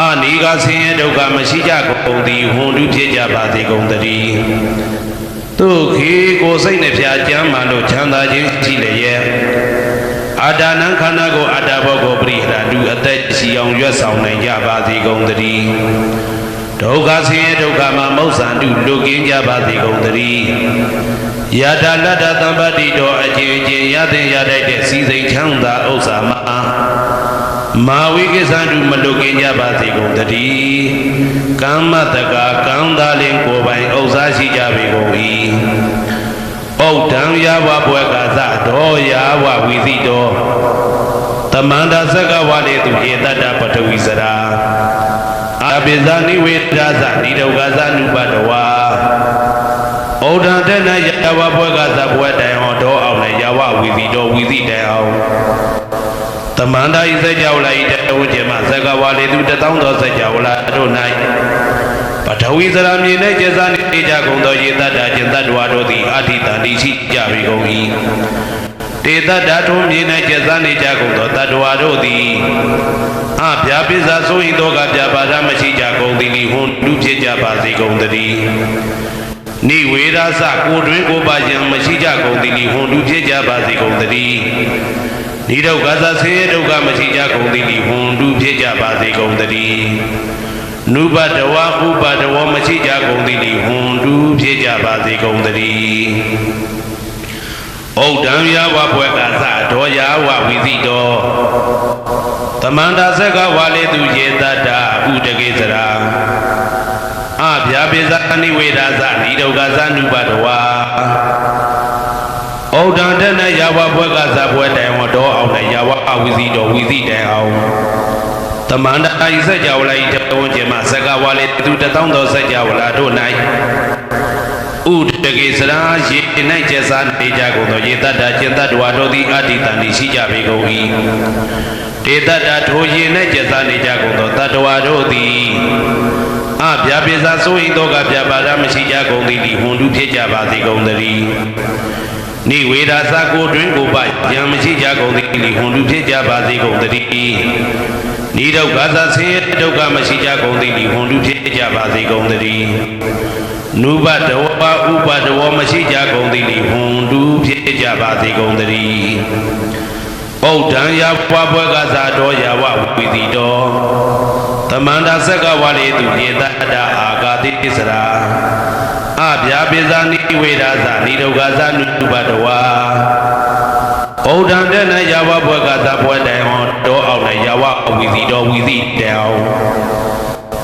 အနိကဆင်းရဲဒုက္ခမရှိကြကုန်သည်ဟွန်တုဖြစ်ကြပါစေကုန်တည်းသူခေကိုစိတ်နှဖျားကြမ်းမှလို့ချမ်းသာခြင်းရှိလျက်အာဒါနံခန္ဓာကိုအတ္တဘောကိုပရိဟရတုအသက်ရှိအောင်ရွတ်ဆောင်နိုင်ကြပါစေကုန်တည်းဒုက္ခဆင်းရဲဒုက္ခမှာမောဇ္ဇန္တုလွတ်ကင်းကြပါစေကုန်တည်းယထာလတ္တသံပတိတော်အကျဉ်းချင်းရတဲ့ရတတ်တဲ့စီစိန်ချမ်းသာဥစ္စာမှာမာဝိကိသန္တုမလွတ်ကင်းကြပါစေကုန်တည်းကမ္မတကာကံသာလင်ကိုယ်ပိုင်ဥစ္စာရှိကြပေကုန်၏ဩဒံယာဝဘွယ်ကသဒောယာဝဝိသိတောတမန္တသက္ကဝါလေသူဧတတ္တပထဝီစရာအပိဇာနိဝေဒာသနိဒုက္ခသနုပတဝါဩဒံတေနယာဝဘွယ်ကသဘွယ်တိုင်အောင်ဒောအောင်လေယာဝဝိသိတောဝိသိတိုင်အောင်တမန္တဤစကြဝဠာဤတဝုကျမသက္ကဝါလေသူတသောသောစကြဝဠာတို့၌ပထဝီစရာမြေ၌ကျဇာနေကြကုန်သောယေတ္တကျင်တ္တဝါတို့သည်အာထိတန်တိရှိကြပေကုန်၏တေတ္တထုံးမြေ၌ကျဇာနေကြကုန်သောတတ္တဝါတို့သည်အဗျာပိဇာဆို၏တောကပြပါဒမရှိကြကုန်သည်ဟွန်တုဖြစ်ကြပါစေကုန်တည်းနိဝေဒာသကိုတွင်ကိုပါယံမရှိကြကုန်သည်ဟွန်တုဖြစ်ကြပါစေကုန်တည်းနိဒုက္ခသဆင်းရဲဒုက္ခမရှိကြကုန်သည်ဟွန်တုဖြစ်ကြပါစေကုန်တည်းနုပတဝဥပတဝမရှိကြကုန်သည်ဟွန်တုဖြစ်ကြပါစေကုန်တည်းဩဒံယာဝဘွယ်ကသဒောယာဝဝိသိတောတမန္တသက္ကဝါလေသူယေတတ္တဥဒကေစရာအဗျာပိဇာနိဝေဒာသနိဒုက္ခသနုပတဝါဩဒံတနယာဝဘွယ်ကသဘွယ်တိုင်ဝဒောအောင်၌ယာဝဝိသိတောဝိသိတိုင်အောင်တမန္တဤစကြဝဠာဤတဝန်းကျင်မှာသက္ကဝါလေသူတသောသောစကြဝဠာတို့၌ဥဒကေစရာရေ၌ကျက်စားနေကြကုန်သောယေတ္တကျင်တ္တဝါတို့သည်အာတိတန်တိရှိကြပေကုန်၏တေတ္တထိုရေ၌ကျက်စားနေကြကုန်သောတတ္တဝါတို့သည်အဗျာပိဇာဆို၏တောကပြပါဒမရှိကြကုန်သည်ဟွန်တုဖြစ်ကြပါစေကုန်တည်းနိဝေဒာသကိုတွင်ကိုပယံမရှိကြကုန်သည်ဟွန်တုဖြစ်ကြပါစေကုန်တည်းနိ နိဒုက္ခသဆင်းရဲဒုက္ခမရှိကြကုန်သည်ဟွန်တုဖြစ်ကြပါစေကုန်သတည်းနုဘတဝဥပတဝမရှိကြကုန်သည်ဟွန်တုဖြစ်ကြပါစေကုန်သတည်းဩဒံယပွားပွဲကစားတော်ယဝဝိတိတော်သမန္တာဆက်ကဝါလေသူယေတတအာဂတိစ္စရာအဗျာပိဇာနိဝေဒာသနိဒုက္ခသနုဘတဝဩဒံတဲ့၌ယဝပွဲကစားပွဲတိုင်ဟောတော်အောင်၌ယဝဝိတိတော်ဝိတိတောင်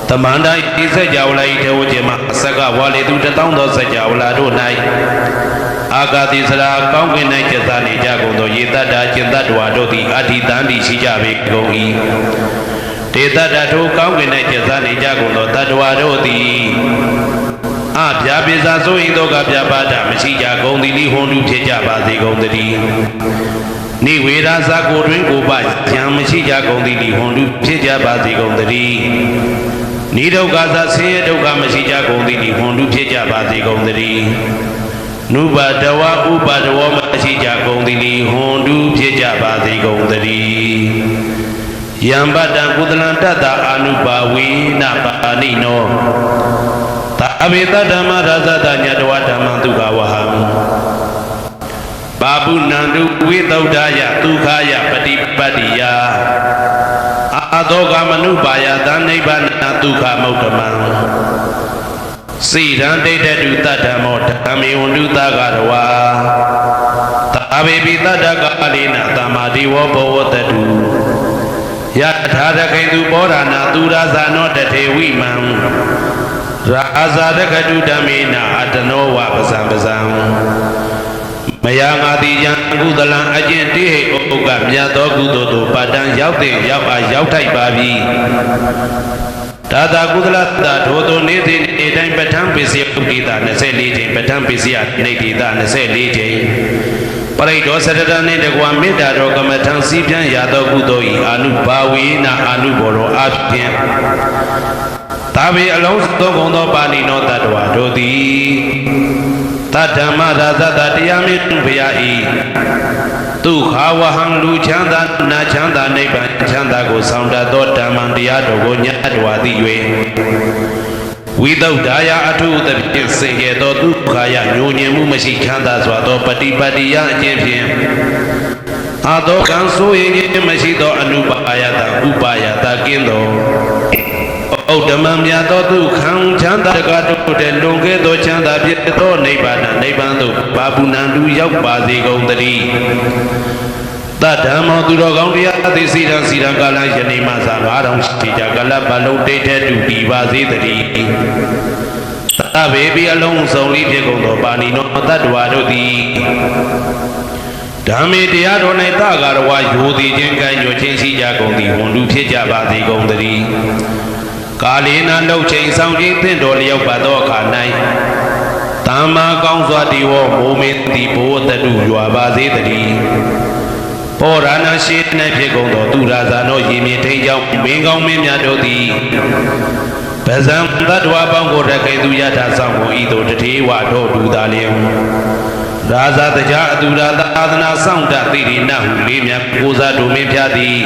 သမန္တာဤစကြဝဠာဤထေဝခြင်းမှာဆက်ကဝါလေသူတထောင်သောစကြဝဠာတို့၌အာဂတိစရာကောင်းကင်၌ကျသနေကြကုန်သောယေတတကျင်တ္တဝါတို့သည်အဋ္ဌိတံတိရှိကြပေကုန်၏ဒေတတထိုကောင်းကင်၌ကျသနေကြကုန်သောတတ္တဝါတို့သည်အဗျာပိဇာဆိုရင်တော့ကဗျာပါဒမရှိကြကုန်သည်လိဟွန်တုဖြစ်ကြပါစေကုန်သတည်းနိဝေဒာသကိုတွင်ကိုပဉာဏ်မရှိကြကုန်သည်လိဟွန်တုဖြစ်ကြပါစေကုန်သတည်းနိဒုက္ခသဆင်းရဲဒုက္ခမရှိကြကုန်သည်လိဟွန်တုဖြစ်ကြပါစေကုန်သတည်းနုဘတဝဥပတဝမရှိကြကုန်သည်လိဟွန်တုဖြစ်ကြပါစေကုန်သတည်းယံပတံကုသလံတတ္တအာနုဘာဝေနပါဏိနောသာအဘိတဓမ္မရသတညတဝဓမ္မဒုက္ခဝဟံပါပုဏ္ဏံတုဝိသုဒ္ဓယဒုက္ခယပฏิပတ္တိယအာသောကမနုပါယသနိဗ္ဗာန်ဒုက္ခမௌတ္တမံစိရံဒိဋ္ဌတုတတ္တမောဓမ္မေဝန္တုသကရဝါသာဘေပိတတ္တကာလိနသမ္မာဒီဝဘောဝတတုယထာရခိတုပောရဏသူရဇာနောတထေဝိမံရာဇာရကတုဓမ္မေနအတနောဝပဇံပဇံမယငါတိယံကုသလံအကျင့်တိဟိဥက္ကမြတ်သောကုသိုလ်တို့ပတ္တံရောက်တဲ့ရောက်အားရောက်ထိုက်ပါပြီဒါသာကုသလတထိုသောနေ့စဉ်နေ့တိုင်းပဋ္ဌာန်းပစ္စယဥဒိတာ24ချိန်ပဋ္ဌာန်းပစ္စယနေတိတာ24ချိန်ပရိဒောစရတနှင့်တကွာမေတ္တာတော်ကမ္မထံစီးပြန်ရသောကုသိုလ်၏အာနုဘာဝေနအာနုဘောရောအဖြင့်သာဝေအလုံးစုံကုန်သောပါဏိနောတတ္တဝါတို့သည်တဓမ္မရာဇတတရားမြတ်ဘုရားဤဒုက္ခဝဟံလူချမ်းသာနာချမ်းသာနိဗ္ဗာန်ချမ်းသာကိုဆောင်တတ်သောဓမ္မတရားတော်ကိုညတ်တော်သည်၍ဝိသုဒ္ဓယအထုသဖြင့်စင်ကြယ်သောဒုက္ခယညိုညင်မှုမရှိချမ်းသာစွာသောပฏิပတ္တိယအကျင့်ဖြင့်အာသောကံဆိုရင်မရှိသောအနုပါယတဥပါယတကင်းသောဩဓမ္မမြတ်သောဒုက္ခံချမ်းသာကတို့တဲ့လွန်ကဲသောချမ်းသာဖြစ်သောနိဗ္ဗာန်နိဗ္ဗာန်သို့ဘာပုဏ္ဏတုရောက်ပါစေကုန်သတည်းတဓမ္မောသူတော်ကောင်းတရားသိစီရန်စီရန်ကာလယနေ့မှသာ9000ရှိကြကလပ်ဘလုံးတိတ်တဲ့တူပြီးပါစေတည်းသဗ္ဗေပိအလုံးစုံလေးဖြစ်ကုန်သောပါဏိနောတတ္တဝါတို့သည်ဓမ္မေတရားတော်၌သကာရဝယိုသည်ခြင်းကံညွှန်ခြင်းရှိကြကုန်သည်ဝန်တုဖြစ်ကြပါစေကုန်သတည်းကာလေနလှုပ်ချိန်ဆောင်ခြင်းသင့်တော်လျောက်ပါသောအခါ၌သမ္မာကောင်းစွာတည်ဝမိုးမင်းသည်ဘိုးတတုရွာပါစေတည်းပောရဏရှိ၌ဖြစ်ကုန်သောသူရာဇာနောရေမြေထိန်ကြောင့်မင်းကောင်းမင်းများတို့သည်ပဇံတတ္တဝါပေါင်းကိုရခိုင်သူယထာဆောင်ကိုဤသို့တထေဝတို့ဒူသာလျင်ရာဇာတကြအတူရာသာသနာဆောင်တသိရိနဟုလေးမြတ်ကိုစားတို့မင်းဖြာသည်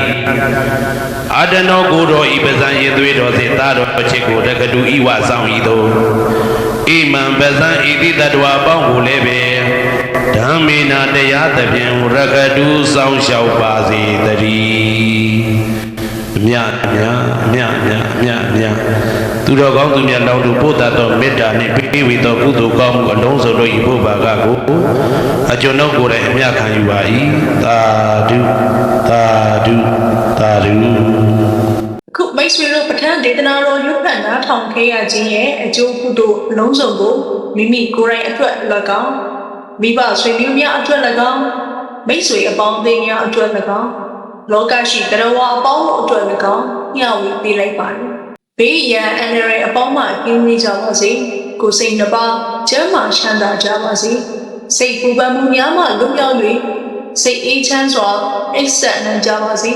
အာတနောကိုတော်ဤပဇံရေသွေးတော်စေသာတော်ချစ်ကိုတက္ကတူဤဝဆောင်ဤသို့ဣမံပဇံဤတိတ္တဝါပေါင်းကိုလည်းပဲဓမ္မေနာတရားသဖြင့်ရကတူဆောင်လျှောက်ပါစေတည်းမြတ်သူတော်ကောင်းသူမြတ်လောင်းတို့ပို့တတ်သောမေတ္တာနှင့်ပေးဝေသောကုသိုလ်ကောင်းမှုအလုံးစုံတို့ဤဘုရားကကိုအကျွန်ုပ်ကိုယ်တိုင်အမြတ်ခံယူပါ၏သာဓုသာဓုသာဓုခုမိတ်ဆွေတို့ပဋ္ဌာန်းဒေသနာတော်ရွတ်ဖတ်နားထောင်ခဲ့ရခြင်းရဲ့အကျိုးကုသိုလ်အလုံးစုံကိုမိမိကိုယ်တိုင်အတွက်၎င်းမိဘဆွေမျိုးများအတွက်၎င်းမိတ်ဆွေအပေါင်းအသင်းများအတွက်၎င်းလောကရှိတရားဝါအပေါင်းအတွက်၎င်းညှဝေပေးလိုက်ပါတယ်ဘေးရန်အန္တရာယ်အပေါင်းမှကင်းဝေးကြပါစေကိုယ်စိတ်နှပါကျမ်းမာချမ်းသာကြပါစေစိတ်ပူပန်မှုများမှလွတ်မြောက်၍စိတ်အေးချမ်းစွာအိပ်စက်နိုင်ကြပါစေ